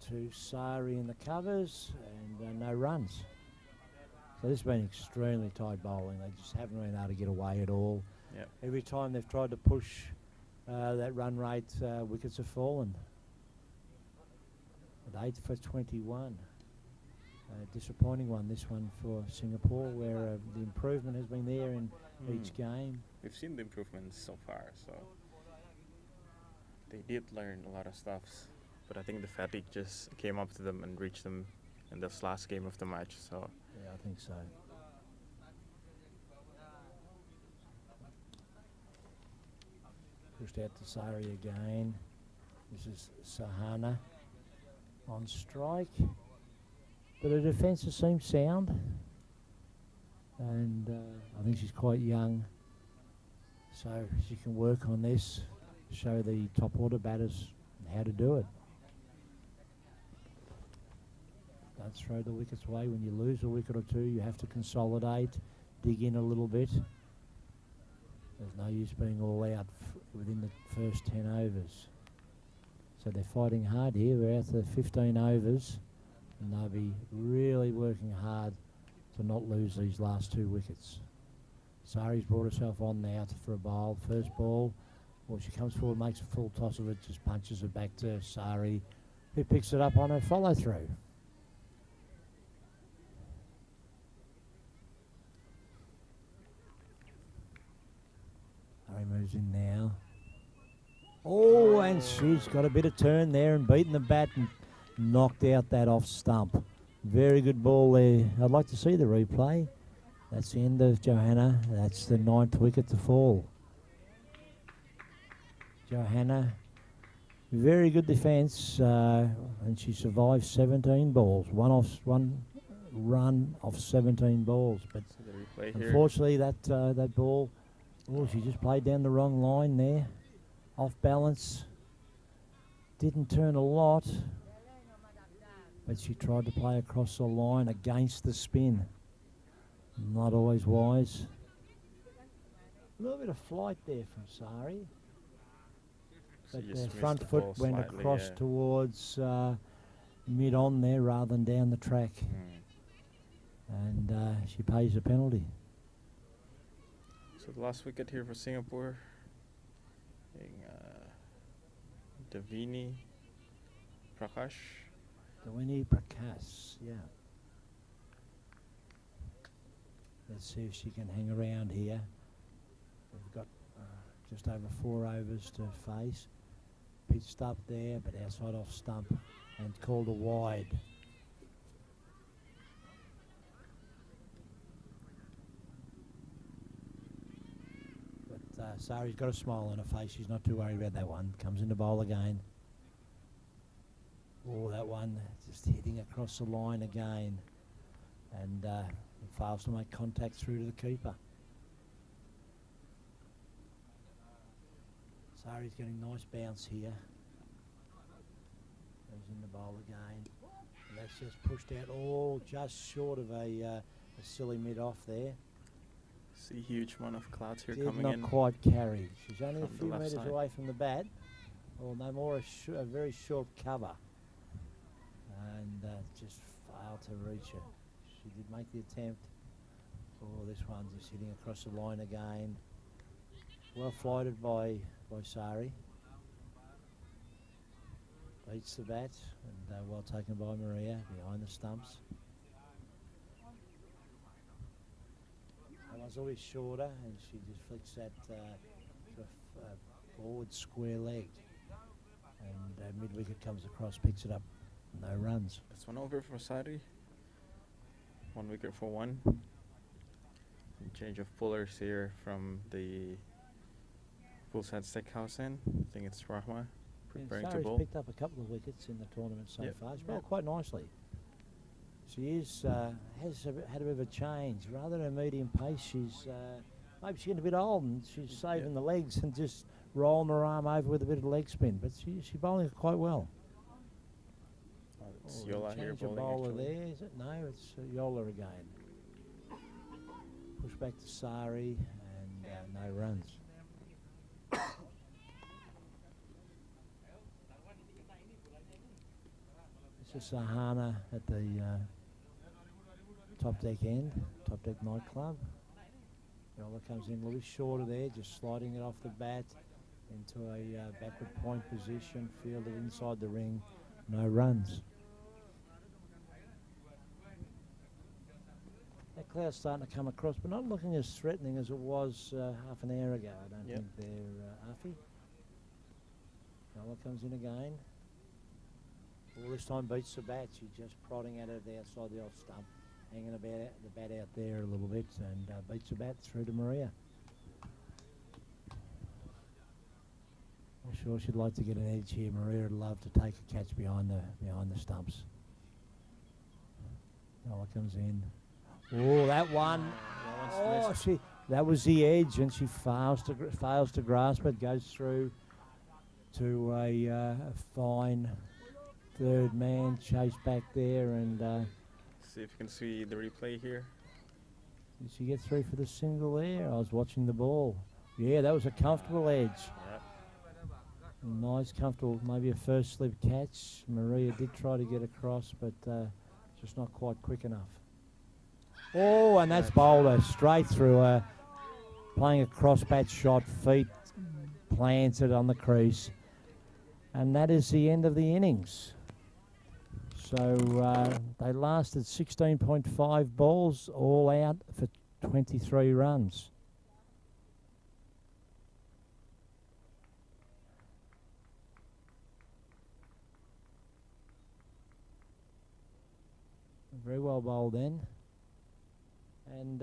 to Sari in the covers, and no runs. So this has been extremely tight bowling. They just haven't been able to get away at all. Yep. Every time they've tried to push that run rate, wickets have fallen. At 8 for 21. Disappointing one, this one for Singapore, where the improvement has been there in each game. We've seen the improvements so far, so they did learn a lot of stuff. But I think the fatigue just came up to them and reached them in this last game of the match. So Yeah, I think so. Pushed out to Sari again. This is Sahana on strike. But her defence seems sound. And I think she's quite young. So she can work on this, show the top order batters how to do it. Don't throw the wickets away. When you lose a wicket or two, you have to consolidate, dig in a little bit. There's no use being all out within the first 10 overs. So they're fighting hard here. We're out to 15 overs, and they'll be really working hard to not lose these last 2 wickets. Sari's brought herself on now for a bowl. First ball, well, she comes forward, makes a full toss of it, just punches it back to Sari, who picks it up on her follow-through. Sari moves in now. Oh, and she's got a bit of turn there and beaten the bat and knocked out that off stump. Very good ball there. I'd like to see the replay. That's the end of Johanna. That's the 9th wicket to fall. Johanna, very good defence, and she survived 17 balls. One run off 17 balls, but unfortunately that ball, oh, she just played down the wrong line there, off balance. Didn't turn a lot, but she tried to play across the line against the spin. Not always wise. A little bit of flight there from Sari. But the front foot went across towards mid-on there rather than down the track. And she pays a penalty. So the last wicket here for Singapore. Davini Prakash. Davini Prakash, yeah. Let's see if she can hang around here. We've got just over 4 overs to face. Pitched up there, but outside off stump and called a wide. But Sari's got a smile on her face. She's not too worried about that one. Comes in to bowl again. Oh, that one just hitting across the line again. And fails to make contact through to the keeper. Sari's getting nice bounce here. Goes in the bowl again. And that's just pushed out all just short of a silly mid-off there. See huge amount of clouds here Did coming in. not quite carry. She's only a from few the left metres side. away from the bat. Or no more, a very short cover. And just failed to reach it. She did make the attempt. Oh, this one's just hitting across the line again. Well flighted by Sari. Beats the bat and well taken by Maria behind the stumps. That one's always shorter and she just flicks that to a forward square leg. And mid-wicket comes across, picks it up, no runs. That's 1 over for Sari. 1 wicket for 1. Change of pullers here from the Poolside Steakhouse end. I think it's Rahma preparing to Sari's bowl. picked up a couple of wickets in the tournament so far. She's bowled quite nicely. She has had a bit of a change. Rather than a medium pace, she's maybe she's getting a bit old and she's saving the legs and just rolling her arm over with a bit of leg spin. But she's bowling it quite well. It's Yola here Change of bowling bowler actually. there, is it? No, it's Yola again. Push back to Sari and no runs. This is Sahana at the top deck end, top deck nightclub. Yola comes in a little bit shorter there, just sliding it off the bat. into a backward point position, fielded inside the ring, no runs. That cloud's starting to come across, but not looking as threatening as it was half an hour ago. I don't think they're Uffy. Nola comes in again. All this time beats the bat. She's just prodding at it outside the off stump, hanging the bat out there a little bit, and beats the bat through to Maria. I'm sure she'd like to get an edge here. Maria would love to take a catch behind the stumps. Nola comes in. Oh, that one! Oh, that was the edge, and she fails to grasp it. Goes through to a fine third man chase back there, and see if you can see the replay here. Did she get through for the single there? I was watching the ball. Yeah, that was a comfortable edge. Yep. Nice, comfortable, maybe a first slip catch. Maria did try to get across, but just not quite quick enough. Oh, and that's bowled her straight through her. Playing a cross bat shot, feet planted on the crease. And that is the end of the innings. So they lasted 16.5 balls, all out for 23 runs. Very well bowled then. And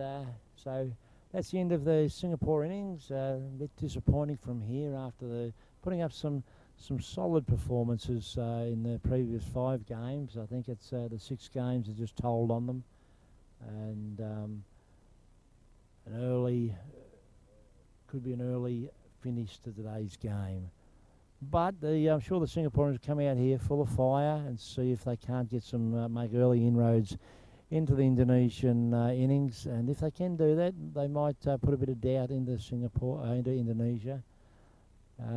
so that's the end of the Singapore innings. A bit disappointing from here after putting up some solid performances in the previous 5 games. I think it's the 6 games are just told on them, and could be an early finish to today's game. But I'm sure the Singaporeans come out here full of fire and see if they can't get some make early inroads into the Indonesian innings, and if they can do that, they might put a bit of doubt into into Indonesia.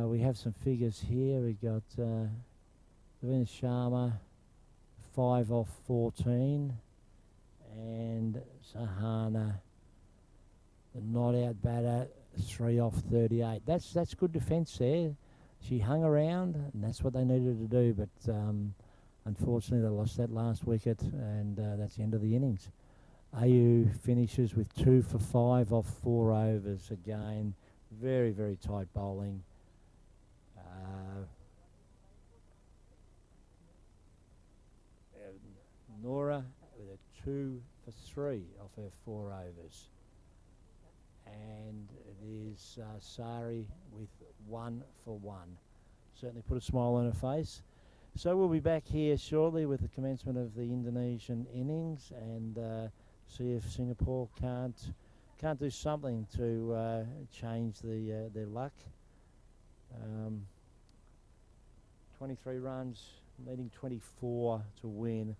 We have some figures here. We've got Devina Sharma 5 off 14, and Sahana, the not out batter, 3 off 38. That's good defence there. She hung around, and that's what they needed to do, but unfortunately they lost that last wicket, and that's the end of the innings. AU finishes with 2 for 5 off 4 overs. Again, very, very tight bowling. Nora with a 2 for 3 off her 4 overs. And it is Sari with 1 for 1. Certainly put a smile on her face. So we'll be back here shortly with the commencement of the Indonesian innings, and see if Singapore can't do something to change their luck. 23 runs, needing 24 to win.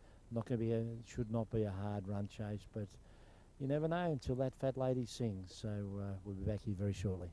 Should not be a hard run chase, but you never know until that fat lady sings. So we'll be back here very shortly.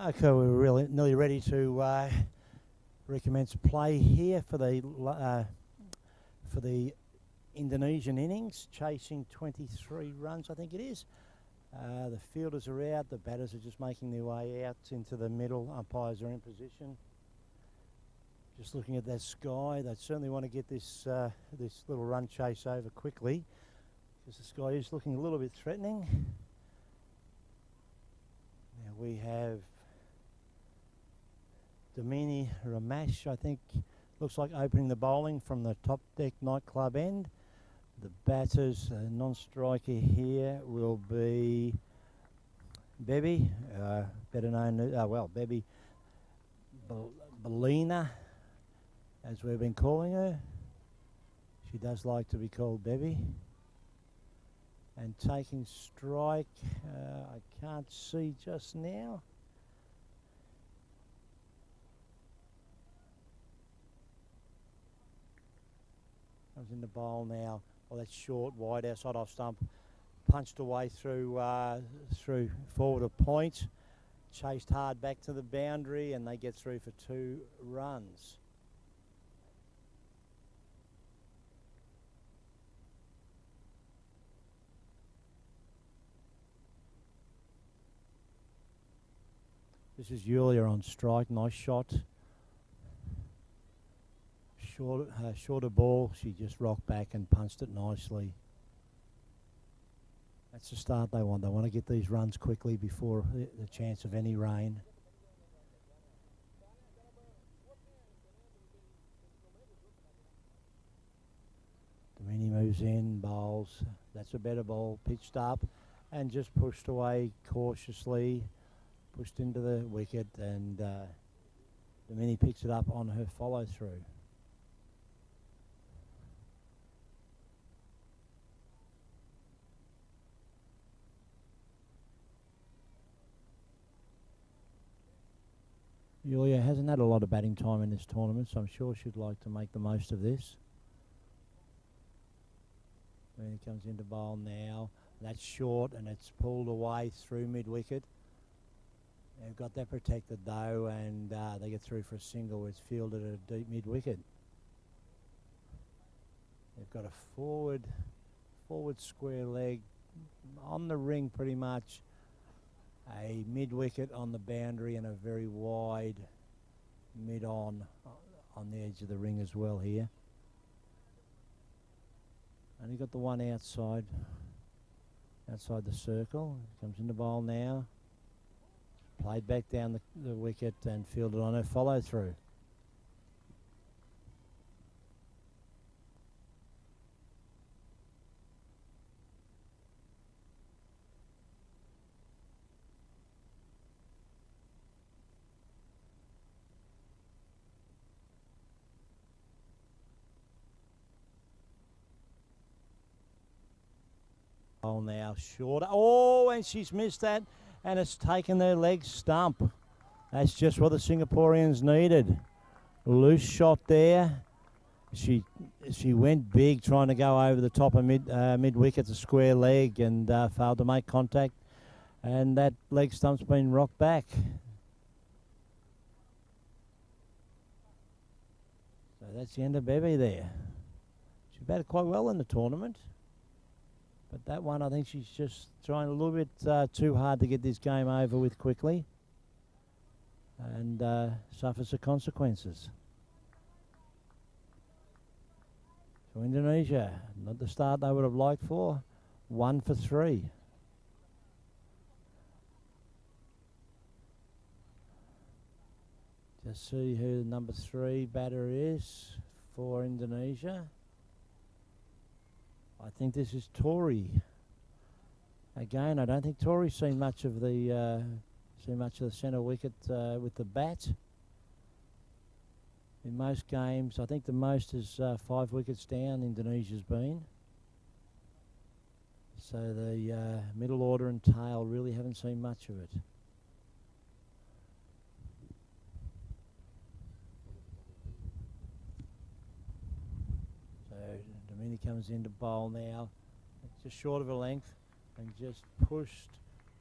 Okay, we're really nearly ready to recommence play here for the Indonesian innings, chasing 23 runs, I think it is. The fielders are out, the batters are just making their way out into the middle. Umpires are in position. Just looking at that sky, they certainly want to get this this little run chase over quickly, because the sky is looking a little bit threatening. Now we have Domini Ramash, I think, looks like opening the bowling from the top deck nightclub end. The batters, non-striker here, will be Bebi, better known, Bebi Belina, as we've been calling her. She does like to be called Bebi. And taking strike, I can't see just now. Comes in the bowl now. Well, that's short, wide, outside off stump. Punched away through forward of point. Chased hard back to the boundary, and they get through for 2 runs. This is Yulia on strike. Nice shot. Shorter ball, she just rocked back and punched it nicely. That's the start they want. They want to get these runs quickly before the chance of any rain. Domini moves in, bowls. That's a better ball, pitched up and just pushed away cautiously. Pushed into the wicket, and Domini picks it up on her follow through. Yulia hasn't had a lot of batting time in this tournament, so I'm sure she'd like to make the most of this. Domini comes into bowl now. That's short, and it's pulled away through mid-wicket. They've got that protected though, and they get through for a single. It's fielded at a deep mid-wicket. They've got a forward square leg on the ring pretty much, a mid-wicket on the boundary, and a very wide mid-on the edge of the ring as well here. Only got the one outside the circle. Comes into bowl now. Played back down the wicket and fielded on her follow through. Oh, now short. Oh, and she's missed that. And it's taken their leg stump. That's just what the Singaporeans needed. Loose shot there. She went big, trying to go over the top of mid wicket, the square leg, and failed to make contact. And that leg stump's been rocked back. So that's the end of Bebi there. She batted quite well in the tournament. But that one, I think she's just trying a little bit too hard to get this game over with quickly, and suffers the consequences. So Indonesia, not the start they would have liked for. 1 for 3. Just see who the number 3 batter is for Indonesia. I think this is Tori. Again, I don't think Tori's seen much of the centre wicket with the bat. In most games, I think the most is 5 wickets down Indonesia's been. So the middle order and tail really haven't seen much of it. Domini comes into bowl now. It's just short of a length, and just pushed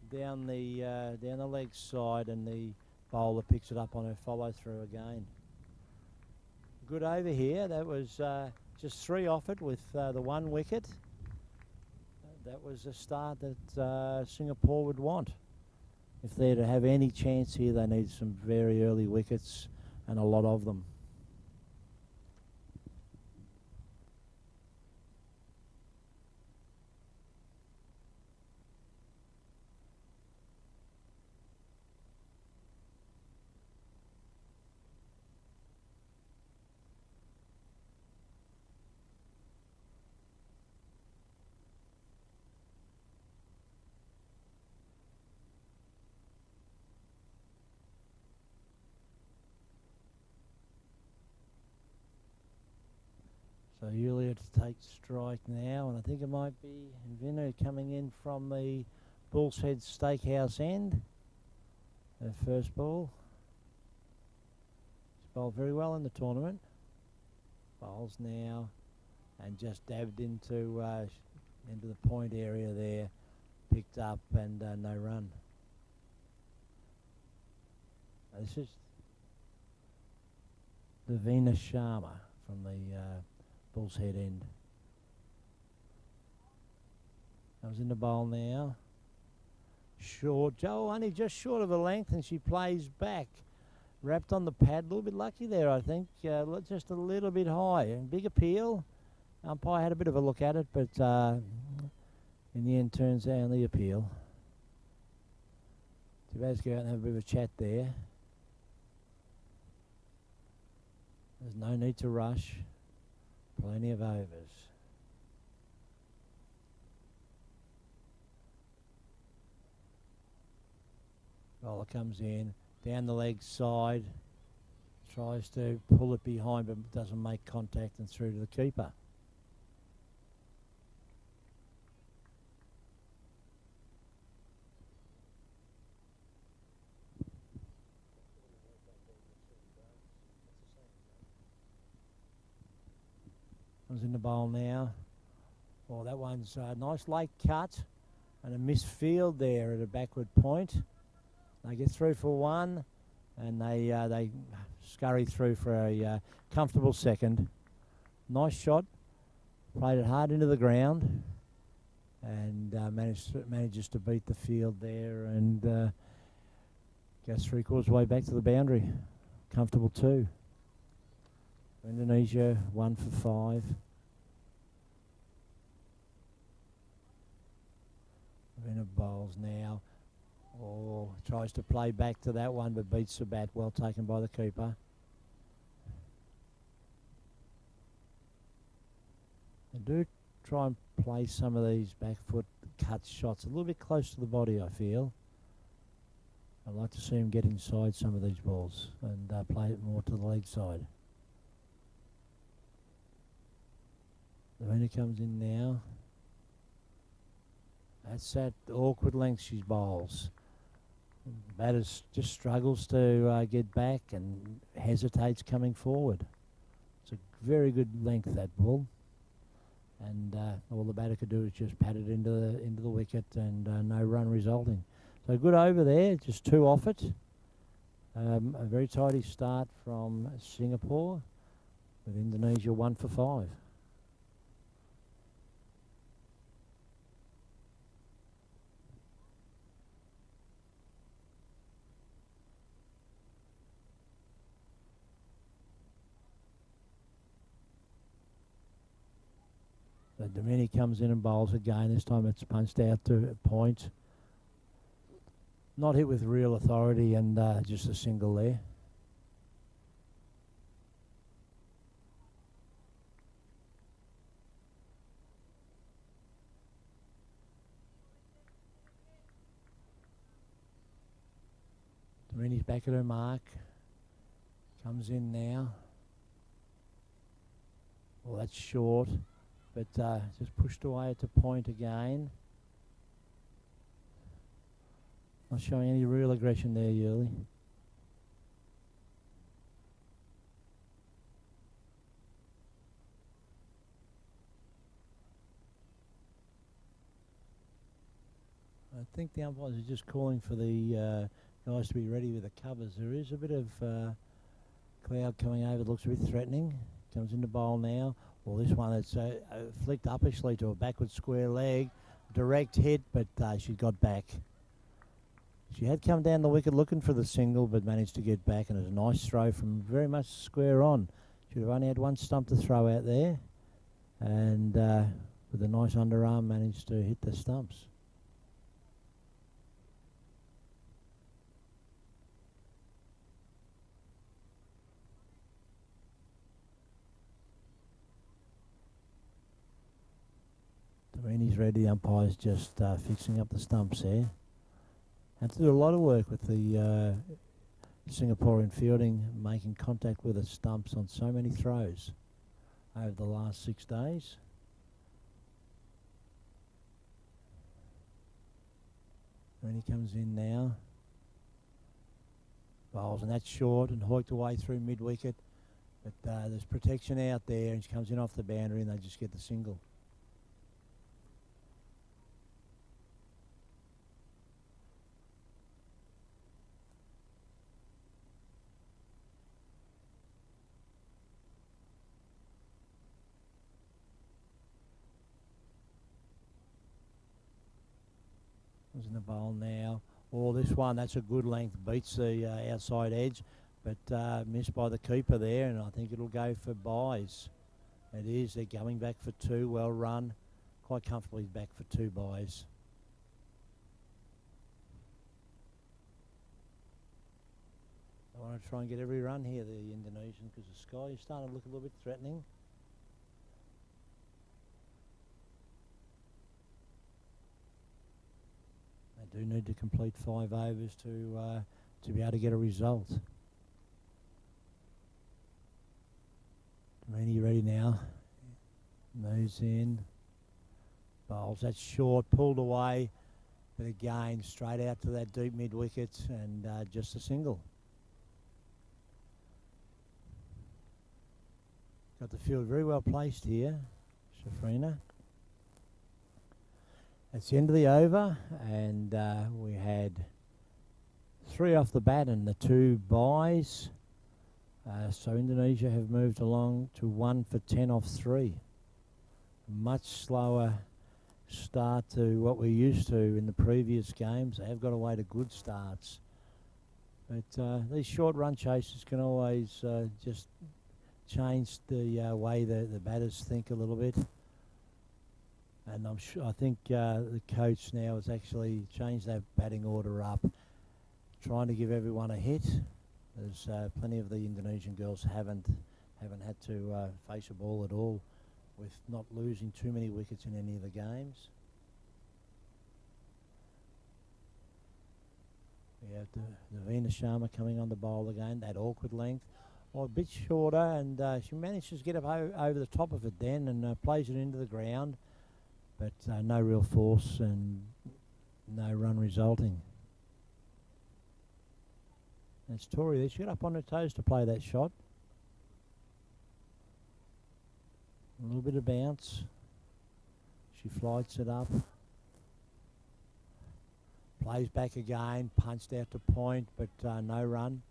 down the leg side, and the bowler picks it up on her follow through again. Good over here. That was just 3 off it with the 1 wicket. That was a start that Singapore would want. If they're to have any chance here, they need some very early wickets and a lot of them. So Yulia to take strike now, and I think it might be Vinu coming in from the Bull's Head Steakhouse end. Her first ball. She's bowled very well in the tournament. Bowls now, and just dabbed into the point area there. Picked up and no run. This is Davina Sharma from the Bull's Head end. Comes in the bowl now. Short, Joe only just short of a length, and she plays back. Wrapped on the pad, a little bit lucky there, I think. Just a little bit high. Big appeal. Umpire had a bit of a look at it, but in the end turns down the appeal. Too bad to go out and have a bit of a chat there. There's no need to rush. Plenty of overs. Bowler comes in, down the leg side, tries to pull it behind but doesn't make contact and through to the keeper. Comes in the bowl now. Oh, that one's a nice late cut and a missed field there at a backward point. They get through for 1 and they scurry through for a comfortable second. Nice shot. Played it hard into the ground and manages to beat the field there and goes 3/4 way back to the boundary. Comfortable 2. Indonesia 1 for 5. Venna bowls now. Oh, tries to play back to that one but beats the bat. Well taken by the keeper. They do try and play some of these back foot cut shots a little bit close to the body, I feel. I'd like to see him get inside some of these balls and play it more to the leg side. Lavina comes in now. That's that awkward length she bowls. Batter just struggles to get back and hesitates coming forward. It's a very good length, that ball. And all the batter could do is just pat it into the wicket and no run resulting. So good over there, just 2 off it. A very tidy start from Singapore with Indonesia 1 for 5. So Dominic comes in and bowls again. This time it's punched out to a point. Not hit with real authority and just a single there. Domini's back at her mark. Comes in now. Well, that's short. But just pushed away at the point again. Not showing any real aggression there, Yuli. I think the umpires are just calling for the guys to be ready with the covers. There is a bit of cloud coming over. Looks a bit threatening. Comes into bowl now. Well, this one that's flicked uppishly to a backward square leg. Direct hit, but she got back. She had come down the wicket looking for the single, but managed to get back, and it was a nice throw from very much square on. Should have only had one stump to throw out there, and with a nice underarm managed to hit the stumps. Doreeny's ready. The umpire's just fixing up the stumps there. Had to do a lot of work with the Singaporean fielding, making contact with the stumps on so many throws over the last 6 days. Doreeny comes in now. Bowls, and that's short and hoiked away through mid-wicket. But there's protection out there, and she comes in off the boundary, and they just get the single. In the bowl now. Oh, this one, that's a good length, beats the outside edge, but missed by the keeper there, and I think it'll go for buys. It is. They're coming back for 2. Well run. Quite comfortably back for 2 buys. I want to try and get every run here, the Indonesian, because the sky is starting to look a little bit threatening. They do need to complete 5 overs to be able to get a result. Doreeny ready now. Moves in. Bowls. That's short. Pulled away. But again, straight out to that deep mid-wicket and just a single. Got the field very well placed here, Shafrina. It's the end of the over, and we had 3 off the bat and the 2 buys. So Indonesia have moved along to 1 for 10 off 3. Much slower start to what we're used to in the previous games. They have got away to good starts. But these short run chases can always just change the way the batters think a little bit. And I think the coach now has actually changed that batting order up, trying to give everyone a hit. There's plenty of the Indonesian girls haven't had to face a ball at all, with not losing too many wickets in any of the games. We have Navina Sharma coming on the bowl again, that awkward length. Oh, a bit shorter, and she manages to get up over the top of it then and plays it into the ground. But no real force and no run resulting. It's Tori there. She got up on her toes to play that shot. A little bit of bounce. She flights it up. Plays back again. Punched out to point, but no run.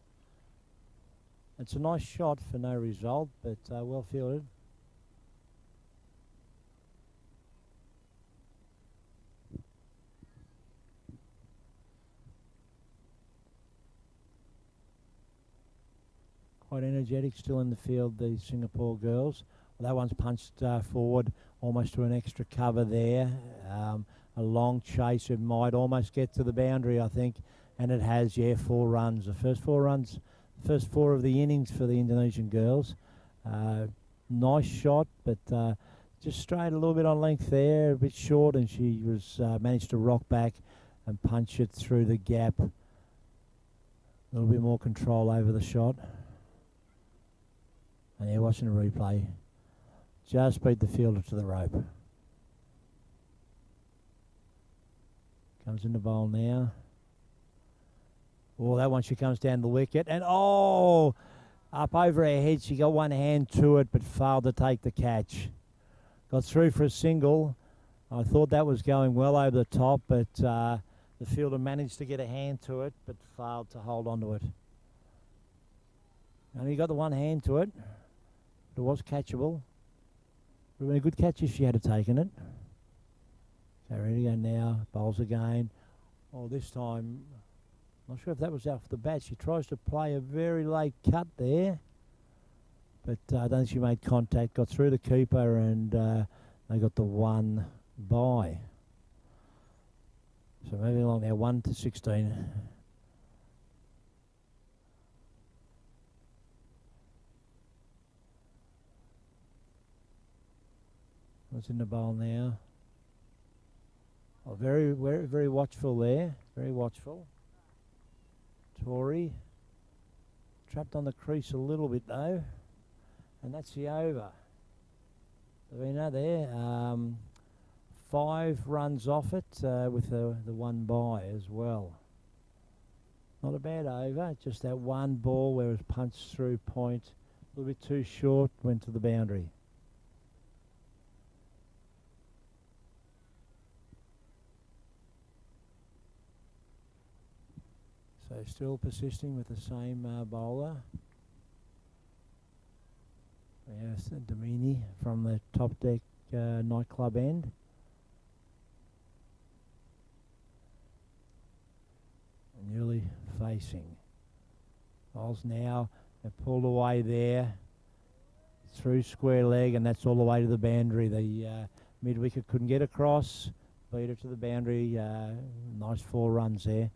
It's a nice shot for no result, but well fielded. Quite energetic still in the field, the Singapore girls. Well, that one's punched forward almost to an extra cover there. A long chase. It might almost get to the boundary, I think. And it has, yeah, 4 runs. The first 4 runs, first 4 of the innings for the Indonesian girls. Nice shot, but just strayed a little bit on length there, a bit short, and she was managed to rock back and punch it through the gap. A little bit more control over the shot. And yeah, watching the replay, just beat the fielder to the rope. Comes in the bowl now. Oh, that one, she comes down the wicket. And oh, up over her head. She got one hand to it, but failed to take the catch. Got through for a single. I thought that was going well over the top, but The fielder managed to get a hand to it, but failed to hold on to it. Only got the one hand to it. It was catchable. Would have been a good catch if she had taken it. So ready to go now. Bowls again. Oh, this time, not sure if that was out for the bat. She tries to play a very late cut there. But I don't think she made contact. Got through the keeper and they got the one by. So moving along now, 1 to 16. What's in the bowl now? Oh, very, very, very watchful there. Very watchful. Tory. Trapped on the crease a little bit though. And that's the over. Lavina there. 5 runs off it with the one by as well. Not a bad over, just that one ball where it was punched through point. A little bit too short, went to the boundary. So still persisting with the same bowler. Yes, Domini from the top deck nightclub end. Nearly facing. Bowls now, they've pulled away there. Through square leg, and that's all the way to the boundary. The mid-wicket couldn't get across. Beat it to the boundary. Nice 4 runs there.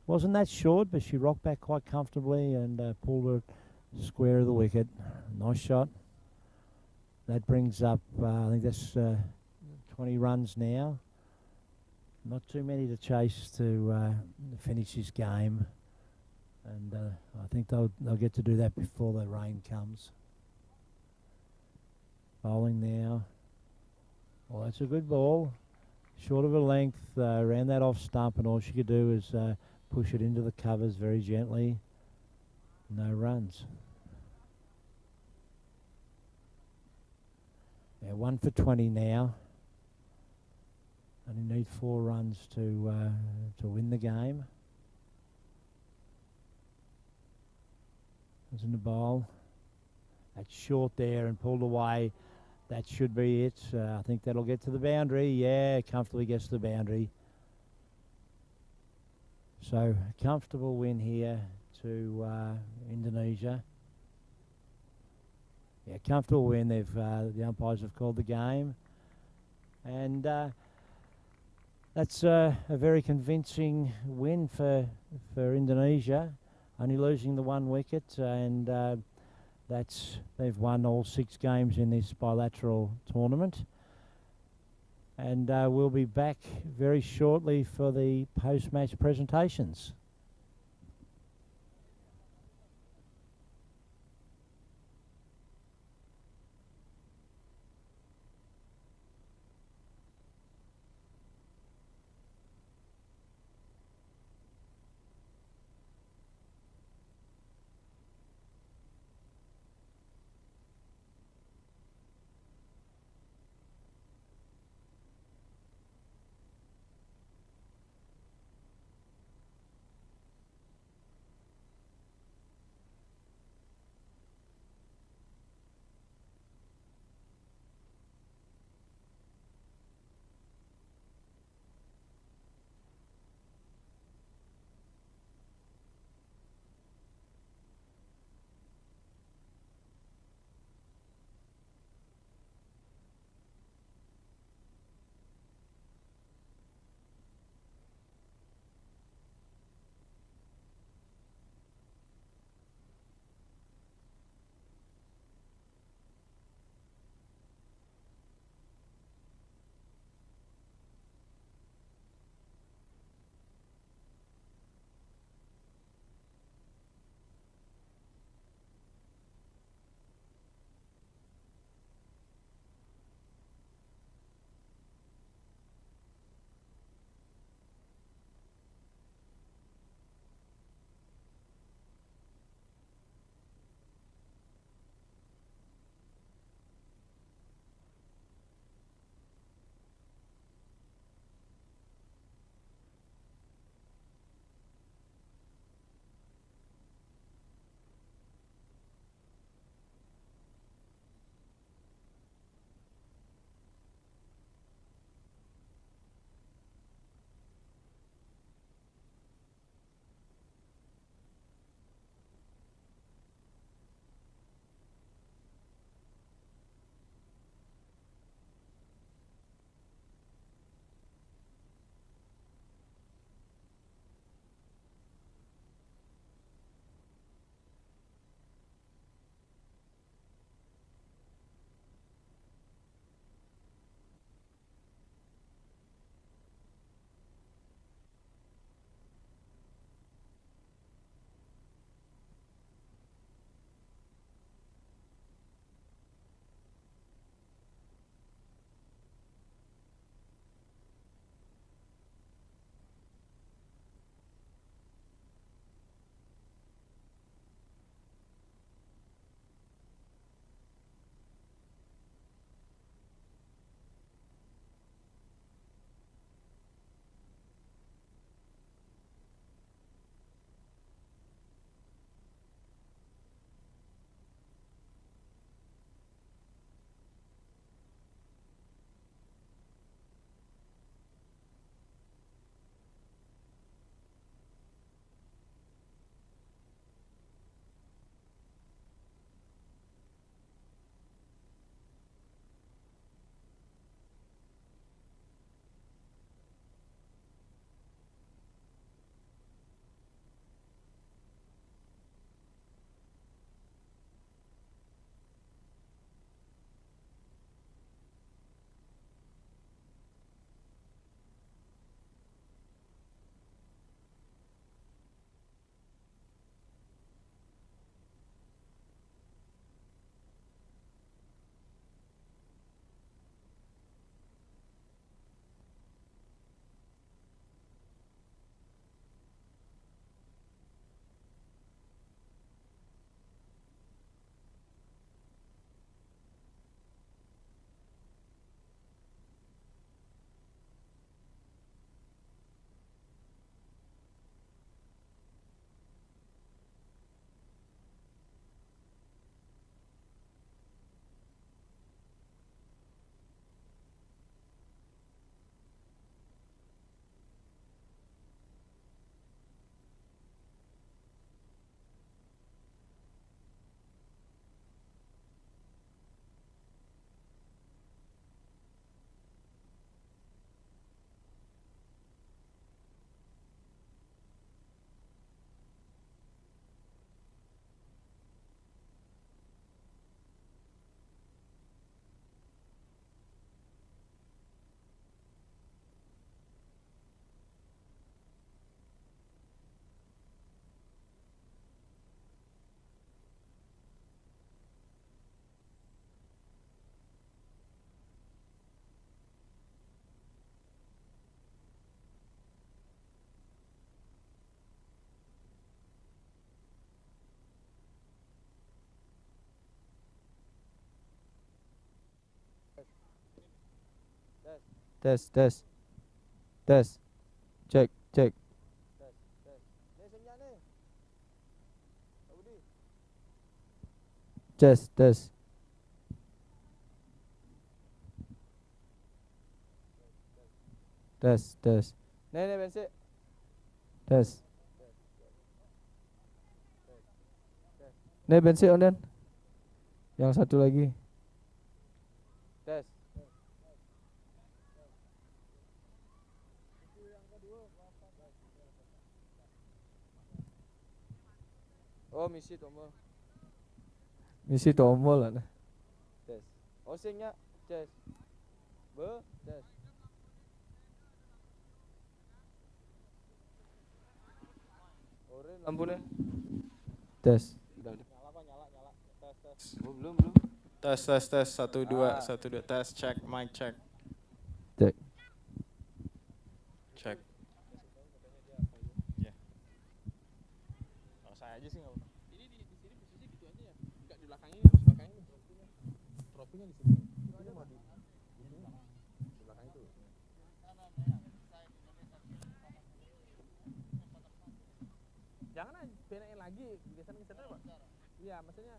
Wasn't that short, but she rocked back quite comfortably and pulled it square of the wicket. Nice shot. That brings up, I think that's 20 runs now. Not too many to chase to finish this game. And I think they'll get to do that before the rain comes. Bowling now. Well, that's a good ball. Short of a length, ran that off stump, and all she could do is push it into the covers very gently. No runs. Yeah, 1 for 20 now. Only need 4 runs to win the game. It's in the bowl. That's short there and pulled away. That should be it. I think that'll get to the boundary. Yeah, comfortably gets to the boundary. So, a comfortable win here to Indonesia. Yeah, comfortable win. They've the umpires have called the game. And that's a very convincing win for Indonesia. Only losing the 1 wicket, and they've won all 6 games in this bilateral tournament. And we'll be back very shortly for the post-match presentations. Tes, tes. Tes. Cek, cek. Tes, tes. Nih senyap nih. Pak Budi. Tes, tes. Tes, tes. Nih bensin. Tes. Nih bensin onden. Yang satu lagi. Tes. Oh, misi tombol. Misi tombol lah. Tes. Osingnya, tes. Tes. Oren lampunya. Tes. Udah. Nyala kok, nyala. Tes. Oh, belum. Tes. 1 2 1 2 tes, cek, mic check. Cek. Cek. Ya. Kalau saya aja sih nggak. Ini di sini posisi gitu aja ya. Enggak di belakangnya, di belakangnya. Trofinya di sini. Ini mau di belakang itu. Jangan benain lagi, geserin Pak. Iya, maksudnya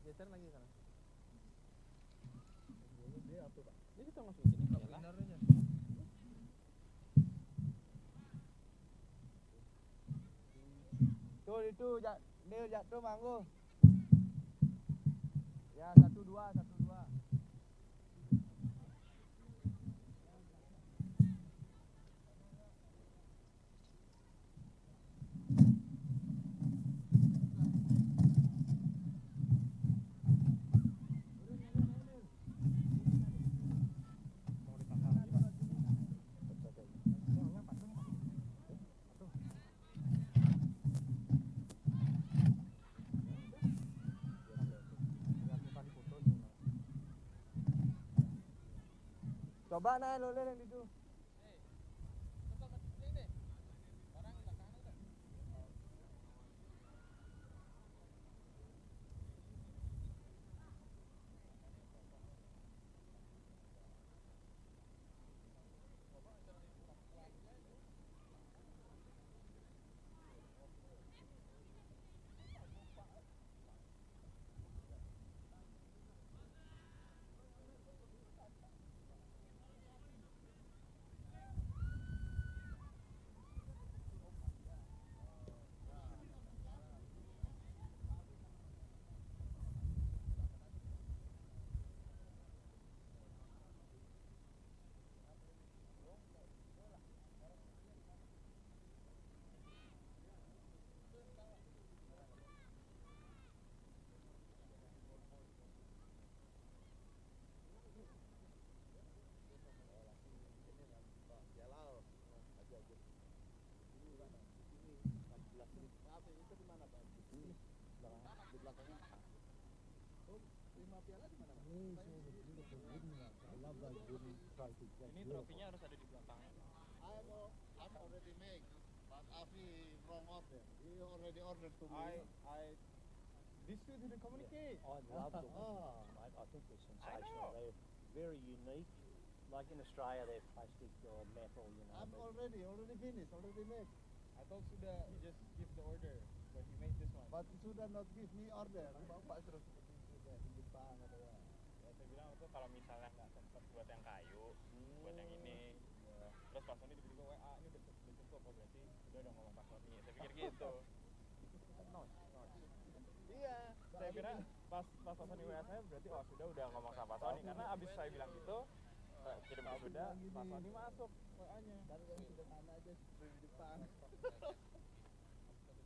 geserin lagi sana. Dia apa, Pak? Dia kita masukin ini ya. Tuh itu dia jatuh manggu. Ya 1 2 1 2. Coba naik lo yang itu. Ini trofinya harus ada di belakang. I'm already make, but Afi wrong order. He already ordered to me. These two didn't communicate. I love them. Mate, I think they're sensational. They're very unique. Like in Australia, they're plastic or metal, you know. I'm already finished, already made. I thought sudah he just give the order, but he made this one. But sudah not give me order. Bapak terus sudah di Jepang ada ya. Ya, saya bilang itu kalau misalnya nggak sempat buat yang kayu, buat yang ini. Terus Pak Sony tiba-tiba WA, ini udah tentu apa berarti udah ngomong Pak Sony. Saya pikir gitu. Iya, saya kira pas Pak Sony WA saya berarti sudah ngomong sama Pak Sony, karena abis saya bilang gitu kirim sudah Pak Sony masuk WA-nya. Dari yang sederhana aja di Jepang.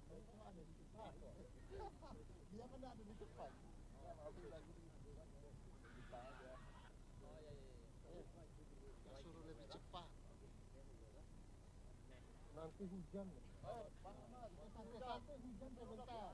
Dia kan ada di Jepang. Abi lagi di Jepang aja. Oh iya. Ya suruh lebih cepat. Nanti hujan. Oh, Pak Ahmad, santai hujan sebentar.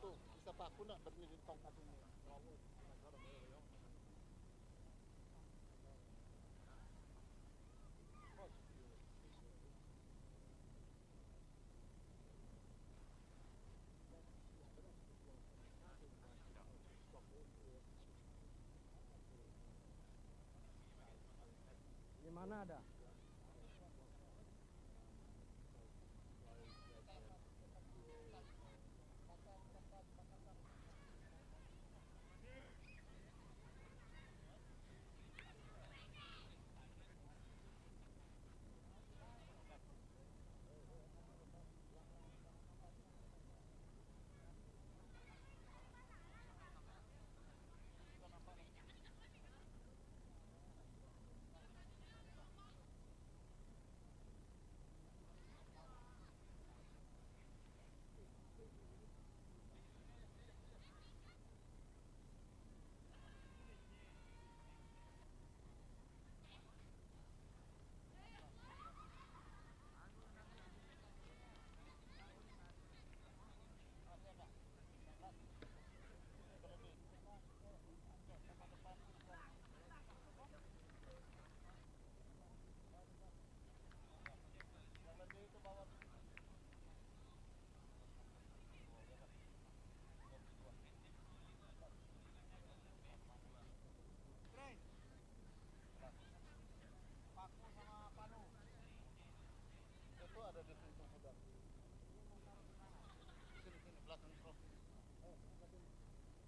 tuh bisa paku nak berdiri di tongkat ini. Di mana ada? Itu ada di pintu gudang. Sini belakang truk.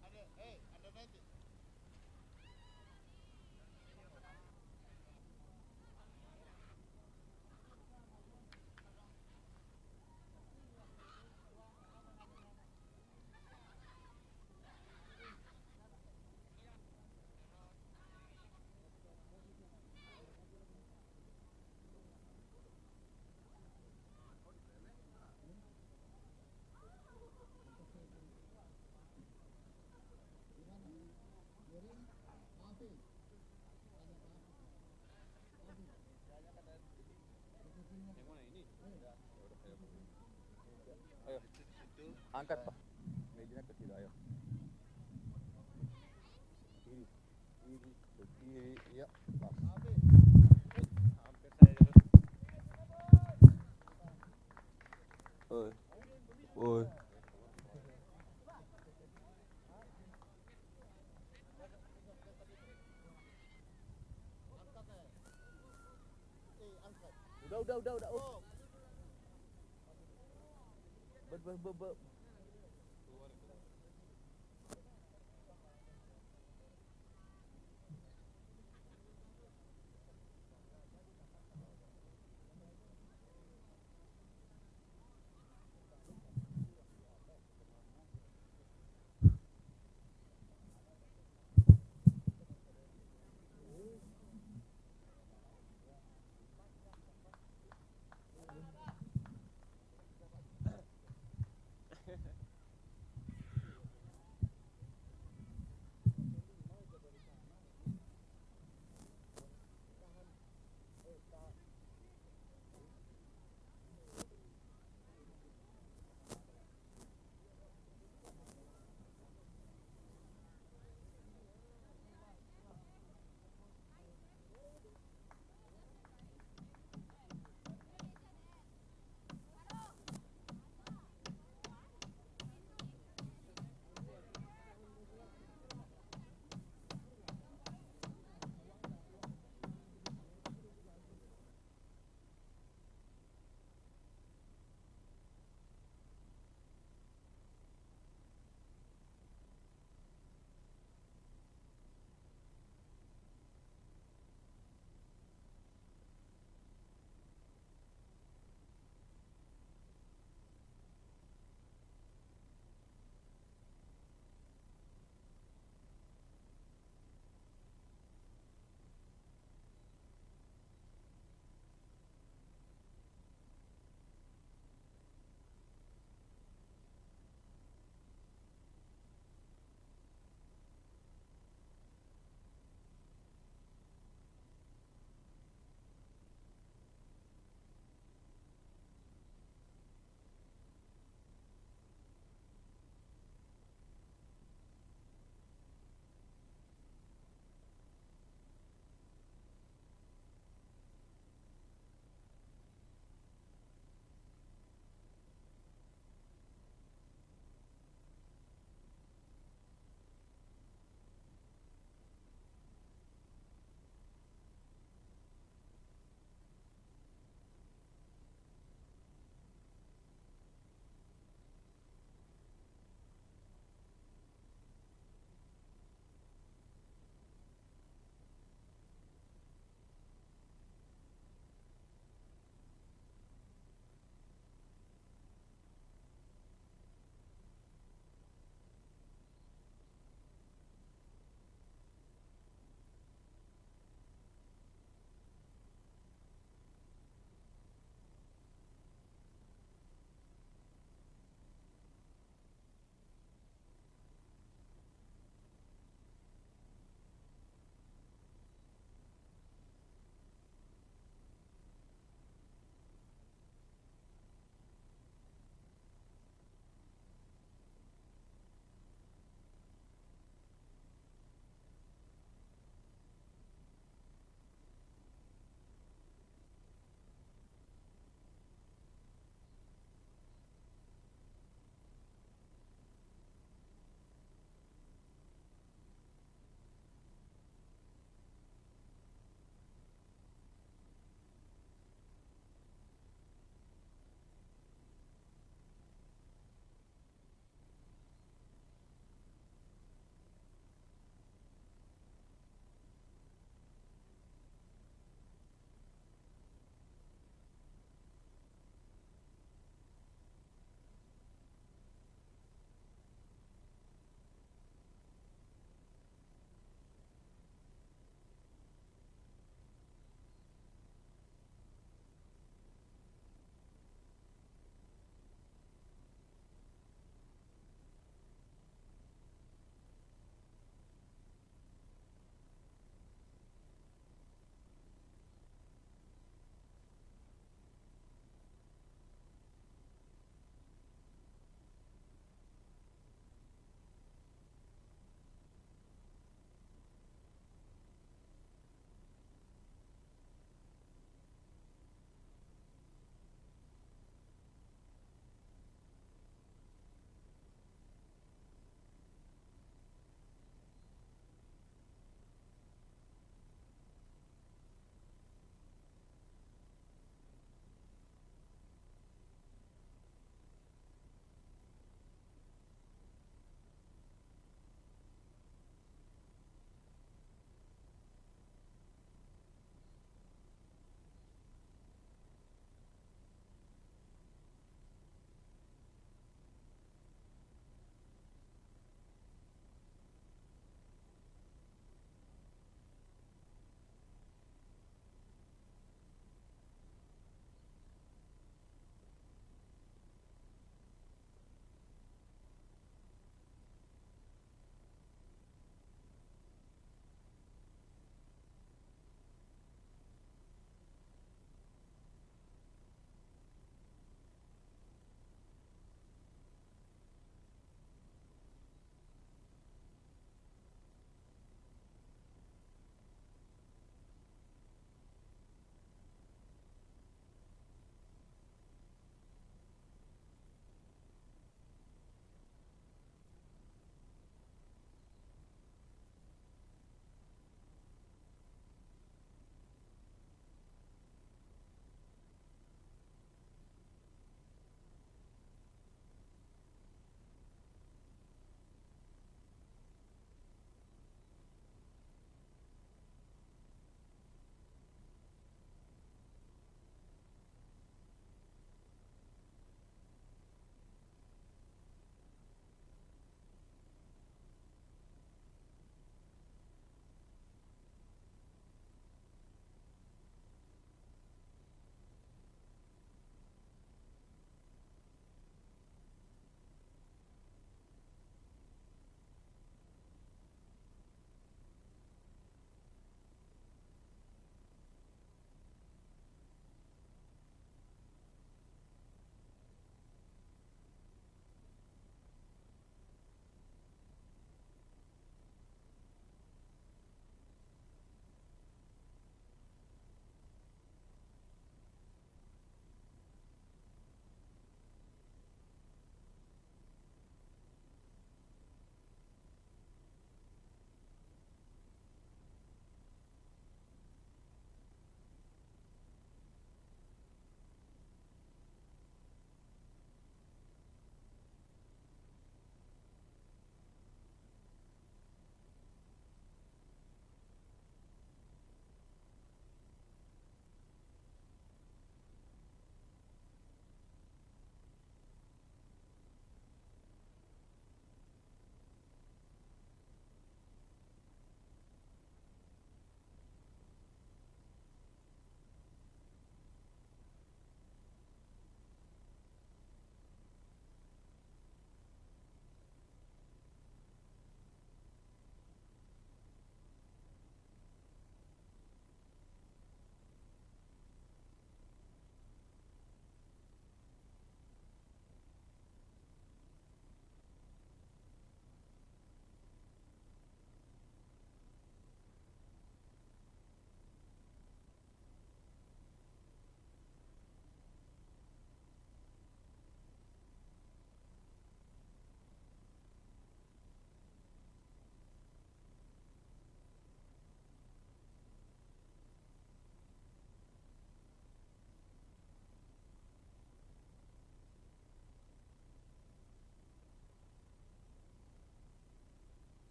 Ada ada nanti. Ayo, angkat Pak. Mejanya ke kiri, ayo. Kiri, kiri, ke kiri, iya, pas. Oi, oi. Udah. Oh. Ber.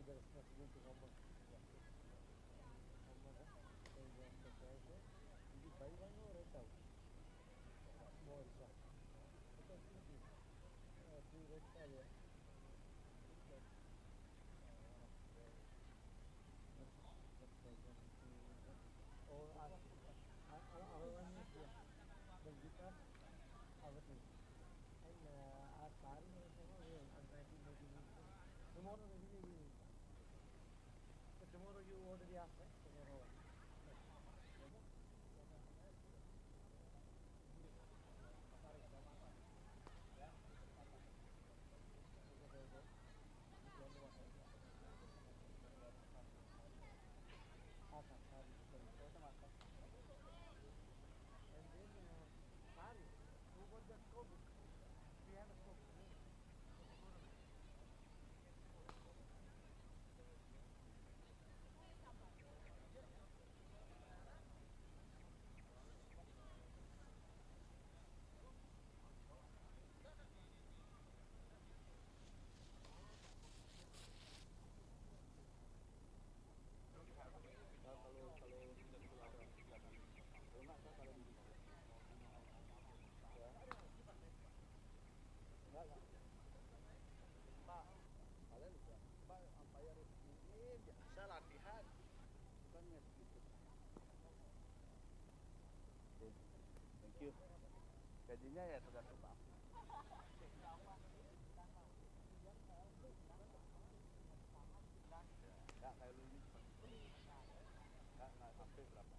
Tidak responsible untuk ngomong. Ngomong kan? Yang PKS ini bayi kan orang tahu. Mau bisa. Itu tinggi. Di rental ya. Oh, awalnya dia. Dan kita apa tuh? Kan asal semua yang antara di tomorrow maybe. Tomorrow you order the ask, right? Tomorrow. Biasa latihan. Bukan match gitu. Oke. Thank you. Gajinya ya tergantung Pak. Enggak kayak lu ini. Enggak sampai berapa.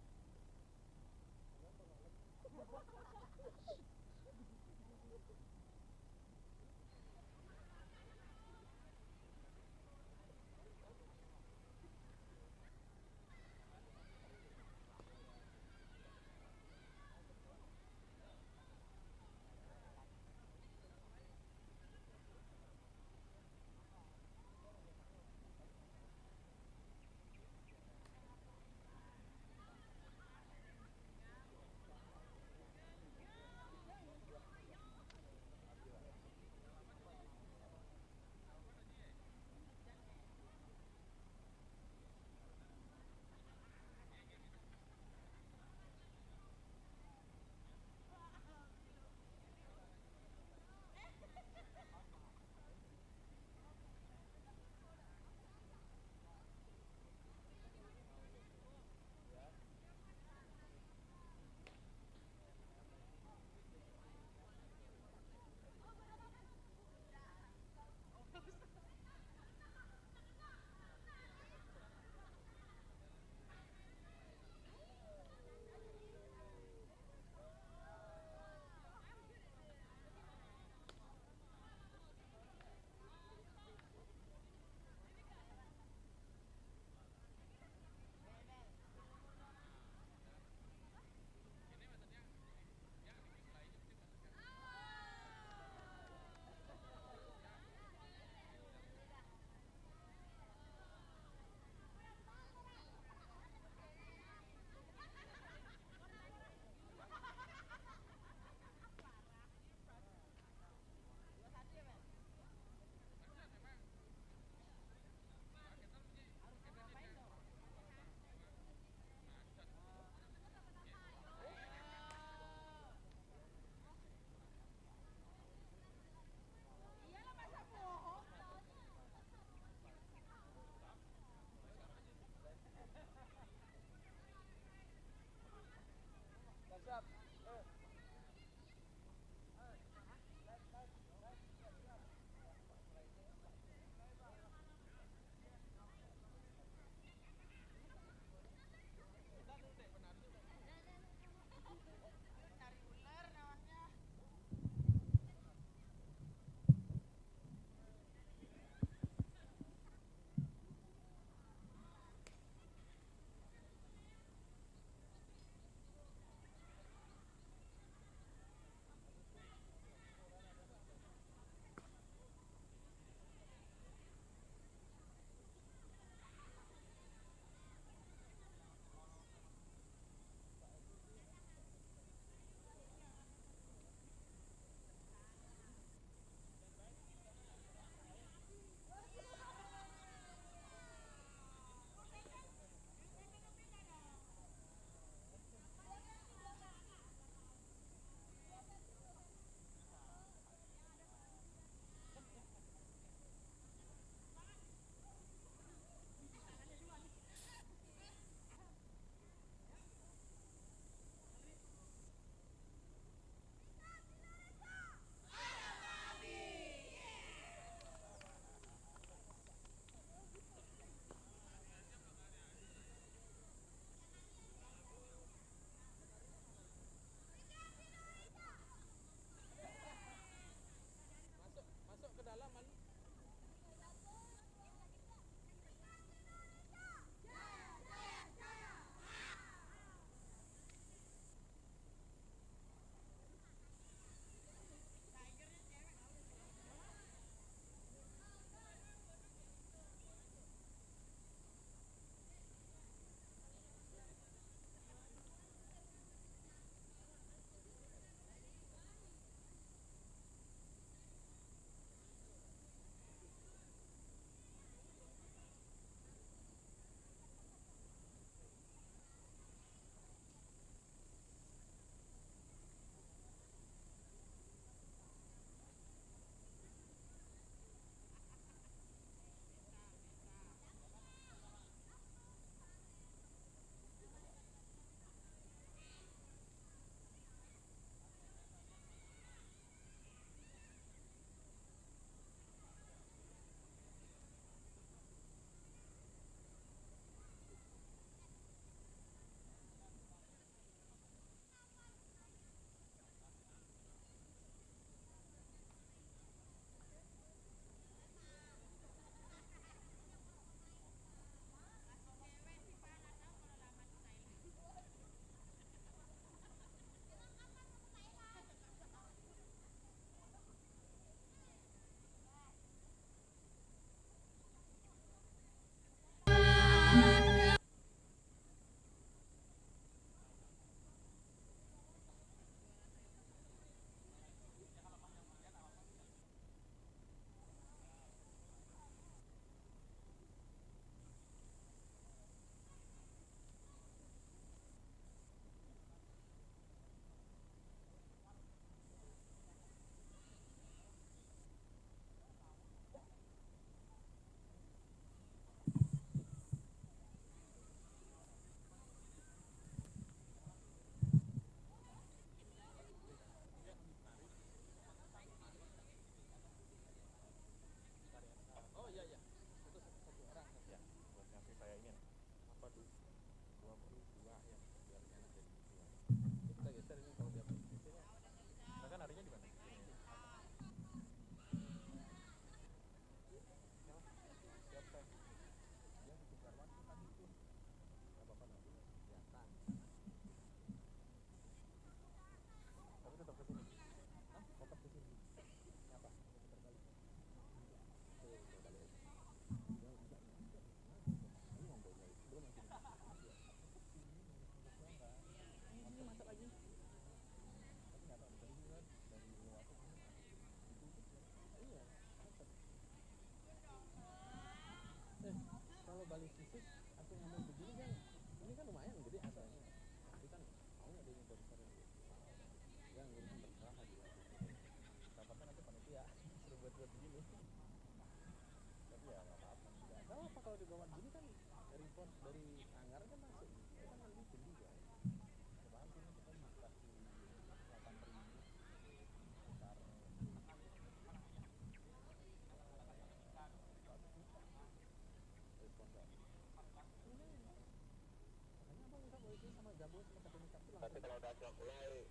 Tapi kalau udah siap mulai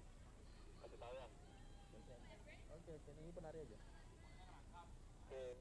kasih tahu ya. Oke, ini penari aja. Oke.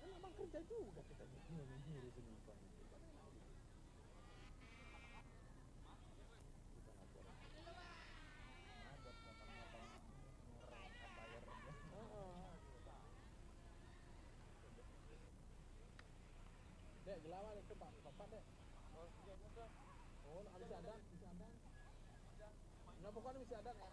Emang kerja juga kita ngurusin event. Dek, gelawan itu Pak, Bapak Dek. Oh, iya, udah. Oh, bisa ada, bisa ada. Nah, pokoknya bisa ada ya.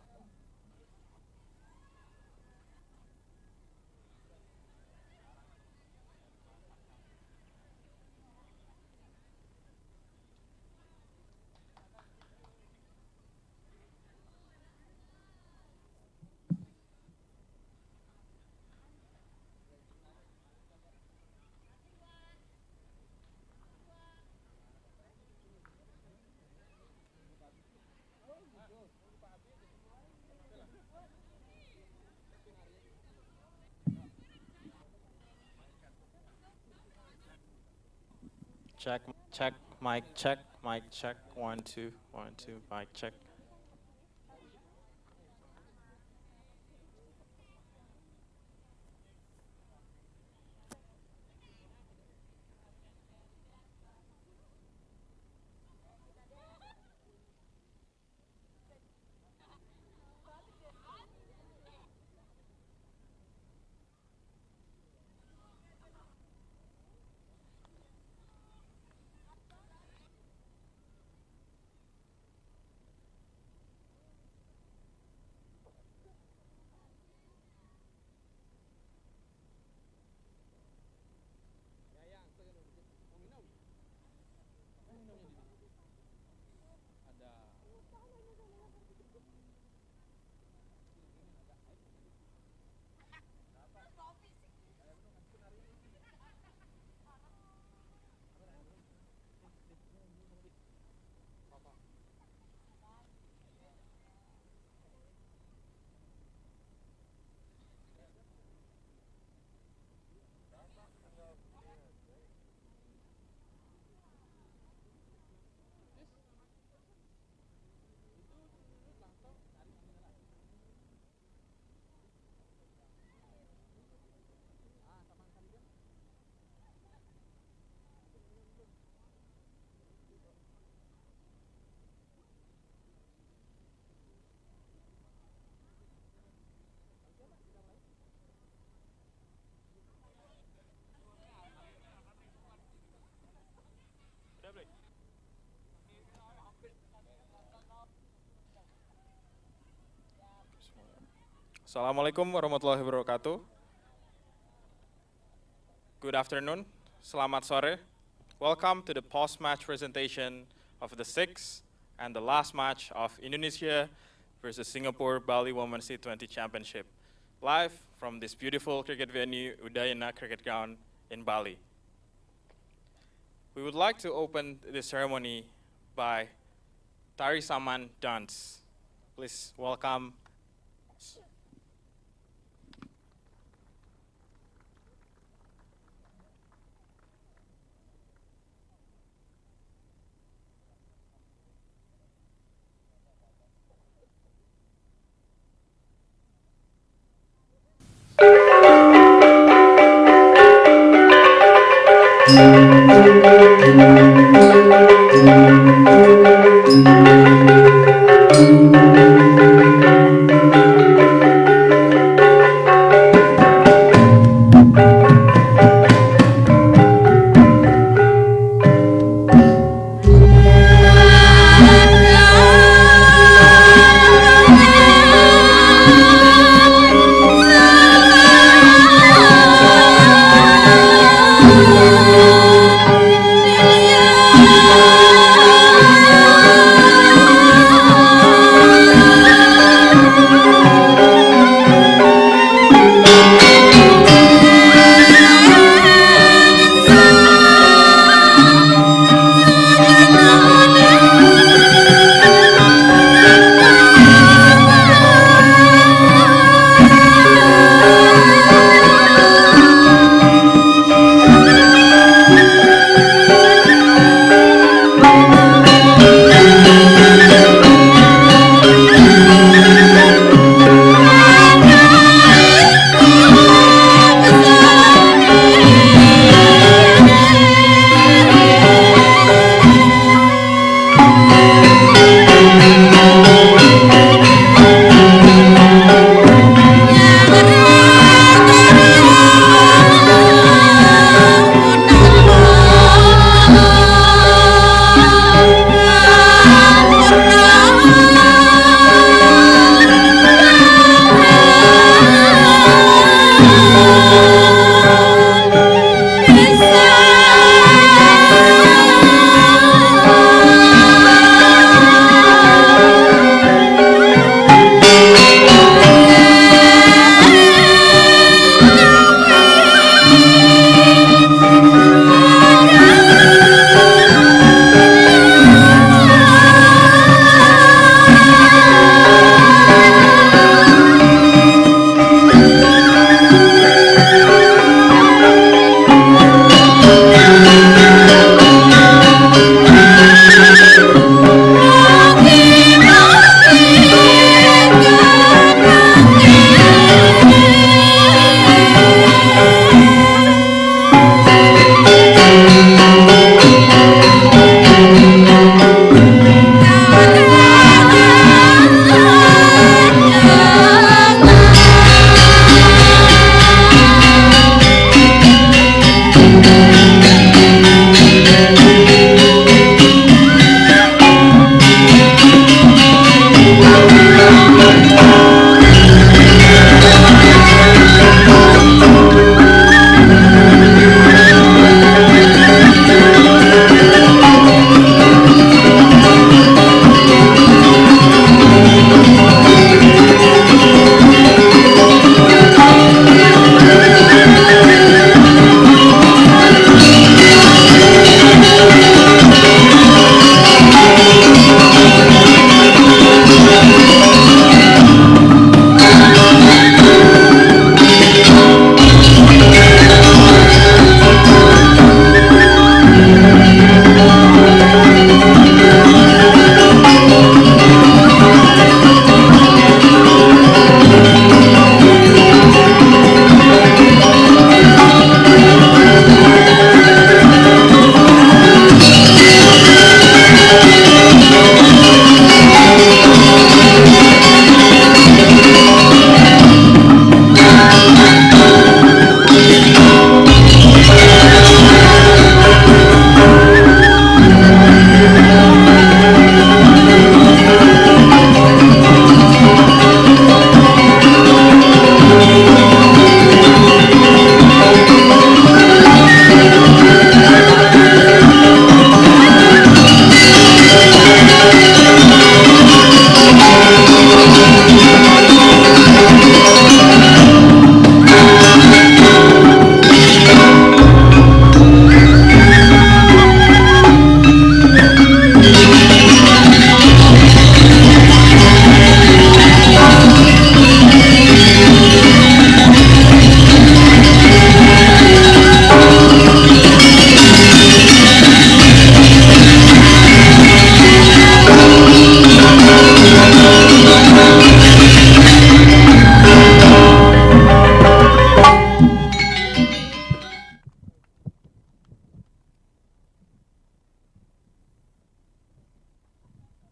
Check, mic check, 1 2 1 2, mic check. Assalamualaikum warahmatullahi wabarakatuh. Good afternoon, selamat sore. Welcome to the post-match presentation of the sixth and the last match of Indonesia versus Singapore Bali Women's T20 Championship, live from this beautiful cricket venue, Udayana Cricket Ground in Bali. We would like to open this ceremony by Tari Saman dance. Please welcome.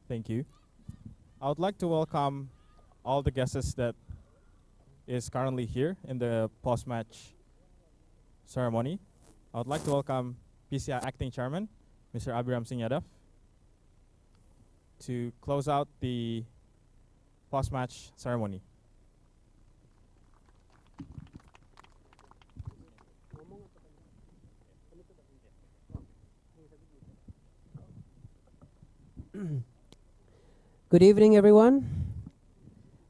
Thank you. I would like to welcome all the guests that is currently here in the post-match ceremony. I would like to welcome PCI Acting Chairman, Mr. Abhiram Singh Yadav, to close out the post-match ceremony. Good evening, everyone.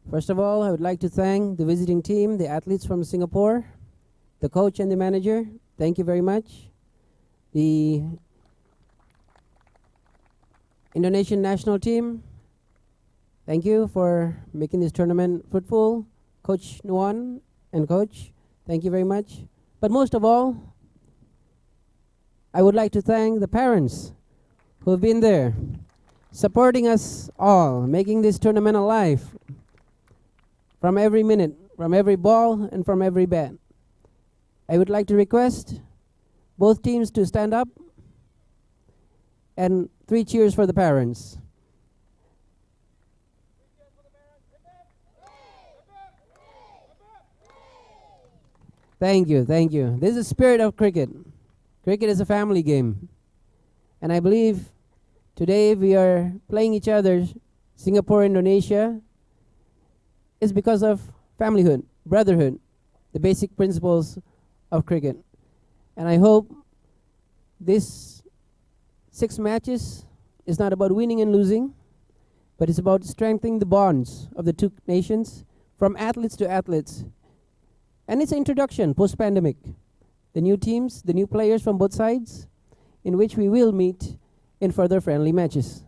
First of all, I would like to thank the visiting team, the athletes from Singapore, the coach and the manager. Thank you very much. The Indonesian national team, thank you for making this tournament fruitful. Coach Nuan and coach, thank you very much. But most of all, I would like to thank the parents who have been there, supporting us all, making this tournament alive from every minute, from every ball, and from every bat. I would like to request both teams to stand up and 3 cheers for the parents. Thank you, thank you. This is the spirit of cricket. Cricket is a family game. And I believe today we are playing each other, Singapore, Indonesia, is because of familyhood, brotherhood, the basic principles of cricket. And I hope this 6 matches is not about winning and losing, but it's about strengthening the bonds of the two nations from athletes to athletes. And it's an introduction post-pandemic. The new teams, the new players from both sides, in which we will meet in further friendly matches.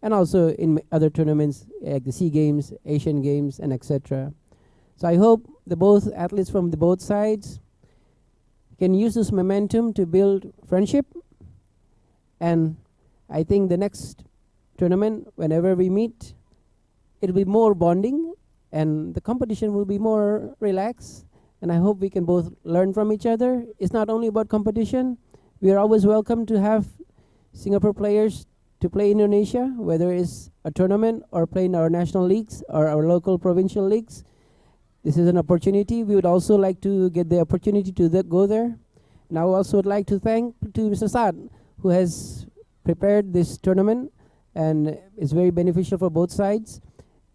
And also in other tournaments like the SEA Games, Asian Games, and etc. So I hope the both athletes from the both sides can use this momentum to build friendship. And I think the next tournament, whenever we meet, it'll be more bonding and the competition will be more relaxed. And I hope we can both learn from each other. It's not only about competition. We are always welcome to have Singapore players to play Indonesia, whether it's a tournament or play in our national leagues or our local provincial leagues. This is an opportunity. We would also like to get the opportunity to go there. And I also would like to thank to Mr. Saad, who has prepared this tournament, and it's very beneficial for both sides.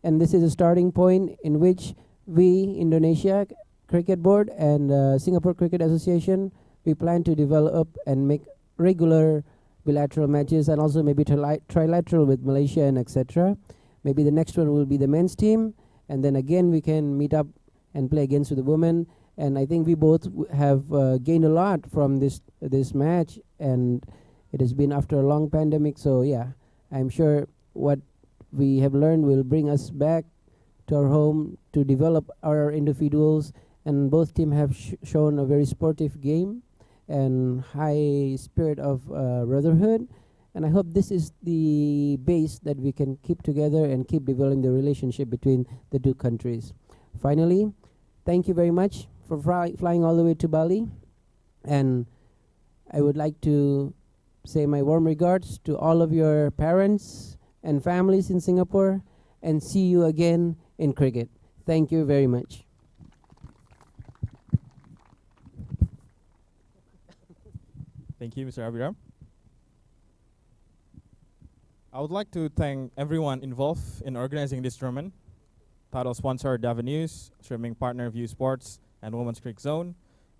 And this is a starting point in which we, Indonesia Cricket Board and Singapore Cricket Association, we plan to develop and make regular bilateral matches and also maybe trilateral with Malaysia and etc. Maybe the next one will be the men's team, and then again we can meet up and play against the women. And I think we both have gained a lot from this match, and it has been after a long pandemic. So yeah, I'm sure what we have learned will bring us back to our home to develop our individuals. And both teams have shown a very sportive game and high spirit of brotherhood. And I hope this is the base that we can keep together and keep developing the relationship between the two countries. Finally, thank you very much for flying all the way to Bali. And I would like to say my warm regards to all of your parents and families in Singapore, and see you again in cricket. Thank you very much. Thank you, Mr. Abhiram. I would like to thank everyone involved in organizing this tournament. Title sponsor Dava News, streaming partner View Sports and Women's Cricket Zone,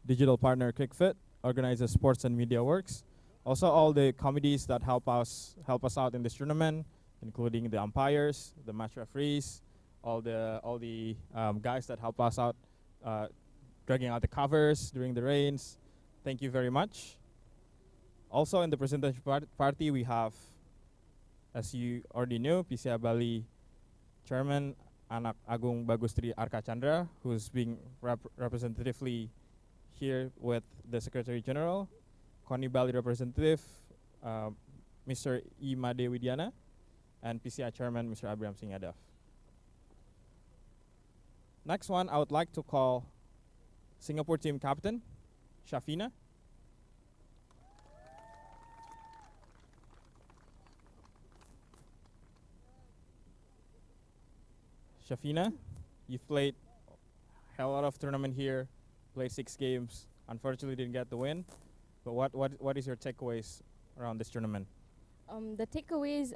digital partner CrickFit, organizer Sports and Media Works. Also all the committees that help us out in this tournament, including the umpires, the match referees, all the guys that help us out dragging out the covers during the rains. Thank you very much. Also in the presentation party we have, as you already know, PCI Bali Chairman Anak Agung Bagustri Arka Chandra, who's being representatively here with the Secretary General, Koni Bali representative, Mr. Imade Widiana, and PCI Chairman Mr. Abhiram Singh Yadav. Next one, I would like to call Singapore team captain, Shafina. Shafina, you've played a lot of tournament here, played 6 games. Unfortunately, didn't get the win. But what is your takeaways around this tournament? The takeaways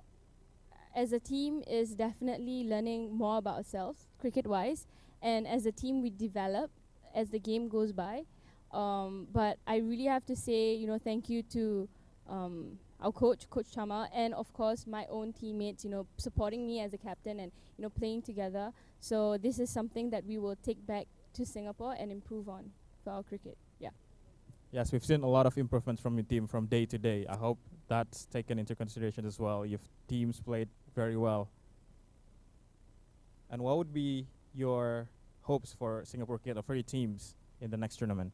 as a team is definitely learning more about ourselves, cricket-wise, and as a team we develop as the game goes by. But I really have to say, thank you to our coach, Coach Chama, and of course my own teammates, supporting me as a captain and playing together. So this is something that we will take back to Singapore and improve on for our cricket. Yeah. Yes, we've seen a lot of improvements from your team from day to day. I hope that's taken into consideration as well. Your teams played very well. And what would be your hopes for Singapore cricket or for your teams in the next tournament?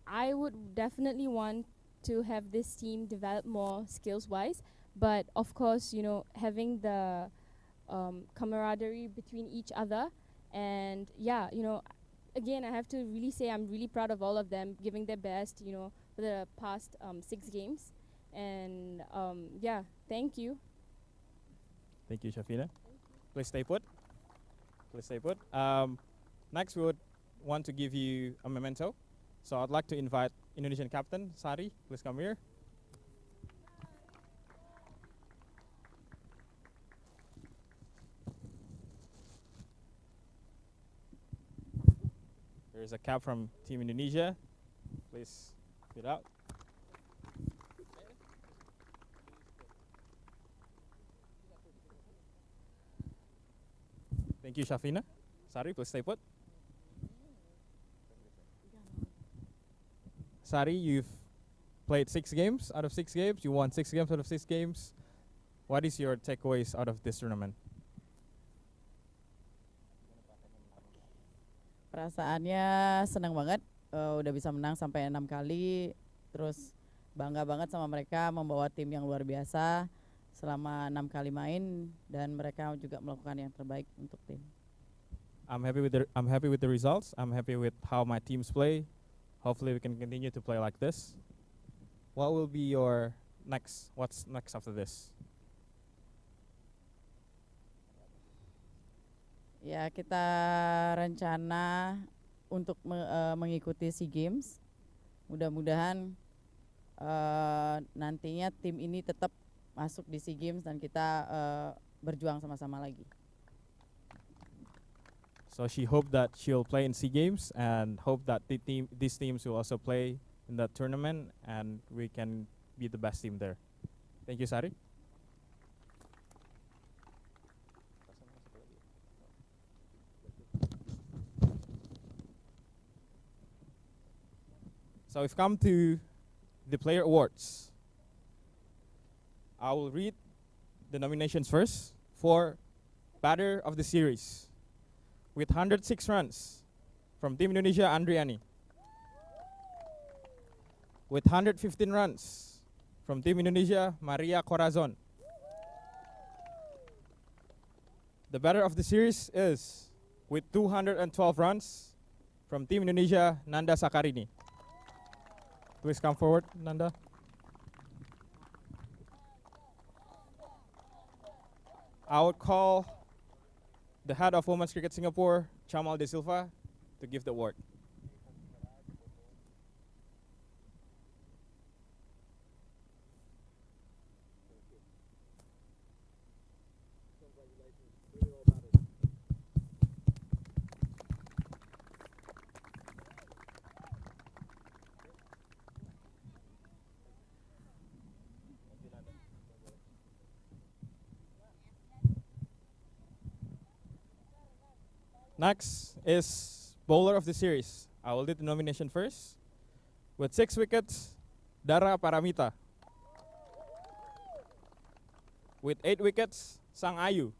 I would definitely want to have this team develop more skills-wise, but of course, having the camaraderie between each other, and again, I have to really say I'm really proud of all of them giving their best, for the past 6 games, and thank you. Thank you, Shafina. Please stay put. Please stay put. Next, we would want to give you a memento. So I'd like to invite Indonesian captain Sari. Please come here. There is a cap from Team Indonesia. Please get out. Thank you, Shafina. Sari, please stay put. Sari, you've played 6 games out of 6 games. You won 6 games out of 6 games. What is your takeaways out of this tournament? Perasaannya senang banget, udah bisa menang sampai 6 kali. Terus bangga banget sama mereka membawa tim yang luar biasa selama 6 kali main, dan mereka juga melakukan yang terbaik untuk tim. I'm happy with the results. I'm happy with how my teams play. Hopefully we can continue to play like this. What will be your what's next after this? Ya, kita rencana untuk mengikuti SEA Games. Mudah-mudahan nantinya tim ini tetap masuk di SEA Games dan kita berjuang sama-sama lagi. So she hoped that she'll play in SEA Games and hope that these teams will also play in that tournament and we can be the best team there. Thank you, Sari. So we've come to the player awards. I will read the nominations first for batter of the series. With 106 runs from Team Indonesia, Andriani. With 115 runs from Team Indonesia, Maria Corazon. The batter of the series is with 212 runs from Team Indonesia, Nanda Sakarini. Please come forward, Nanda. I would call the head of Women's Cricket Singapore, Chamal De Silva, to give the award. Next is bowler of the series. I will do the nomination first. With 6 wickets, Dara Paramita. With 8 wickets, Sang Ayu.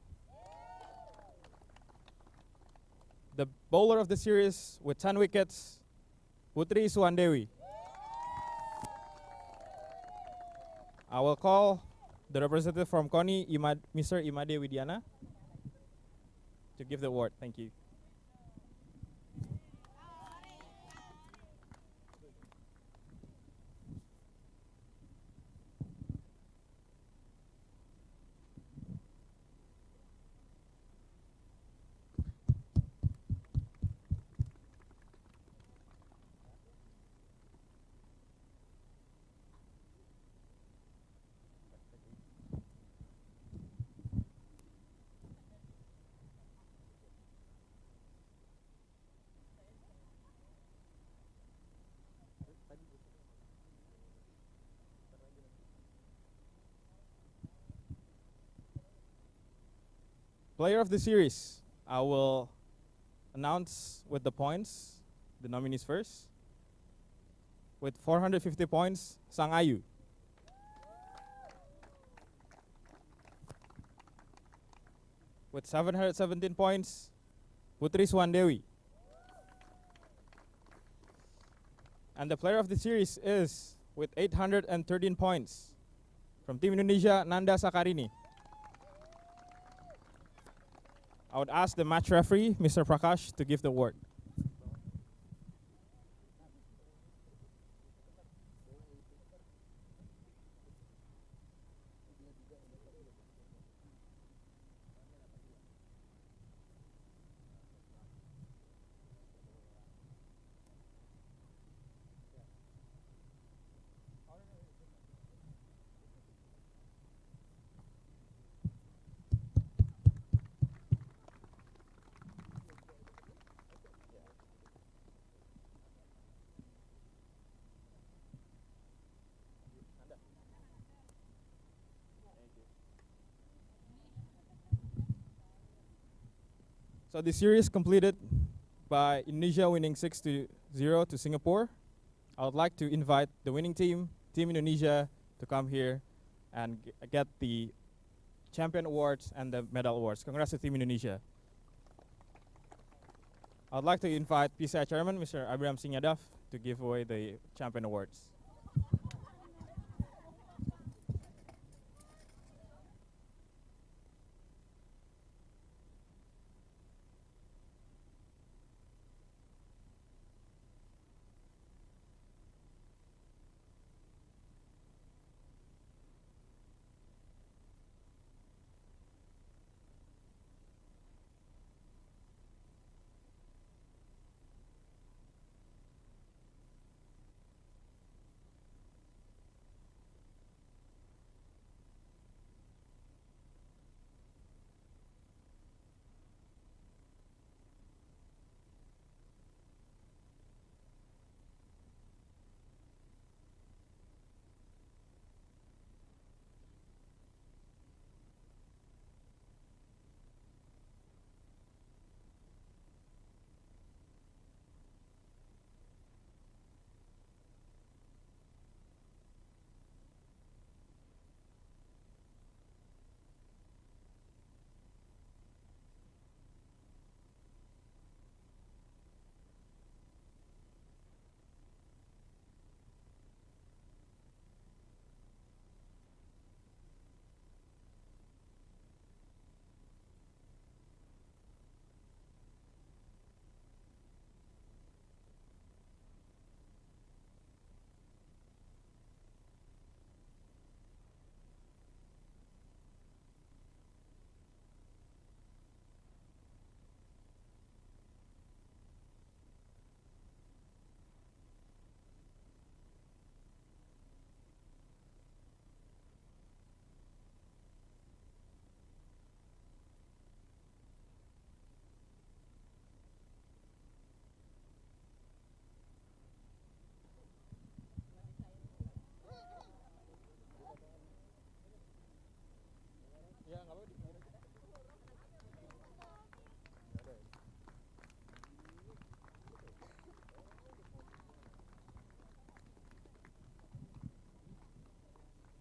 The bowler of the series with 10 wickets, Putri Suwandewi. I will call the representative from KONI, Mr. Imade Widiana, to give the award. Thank you. Player of the series, I will announce with the points, the nominees first. With 450 points, Sang Ayu. With 717 points, Putri Swandewi. And the player of the series is, with 813 points, from Team Indonesia, Nanda Sakarini. I would ask the match referee, Mr. Prakash, to give the award. So the series completed by Indonesia winning 6-0 to Singapore. I would like to invite the winning team, Team Indonesia, to come here and get the champion awards and the medal awards. Congrats to Team Indonesia. I would like to invite PCI Chairman, Mr. Abraham Singyadaf, to give away the champion awards.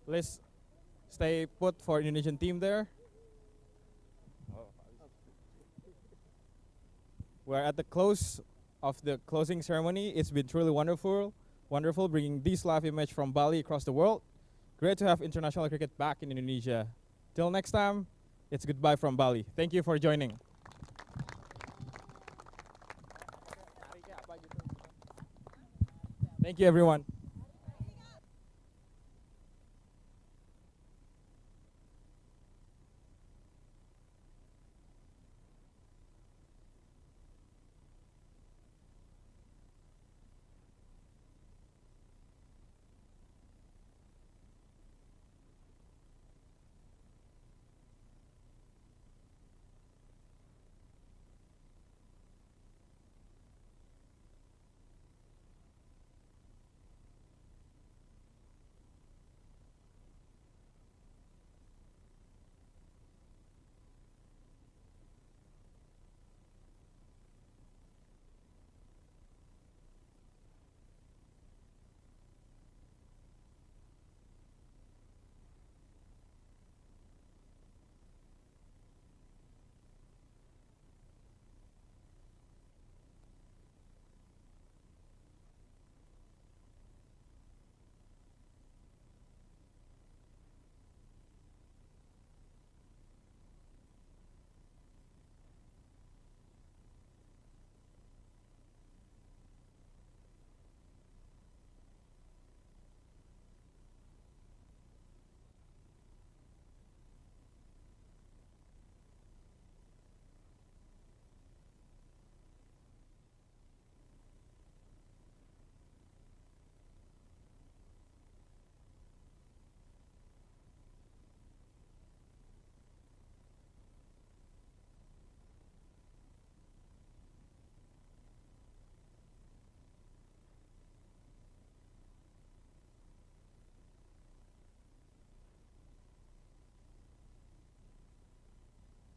Please stay put for Indonesian team there. We're at the close of the closing ceremony. It's been truly wonderful bringing this live image from Bali across the world. Great to have international cricket back in Indonesia. Till next time, it's goodbye from Bali. Thank you for joining. Thank you, everyone.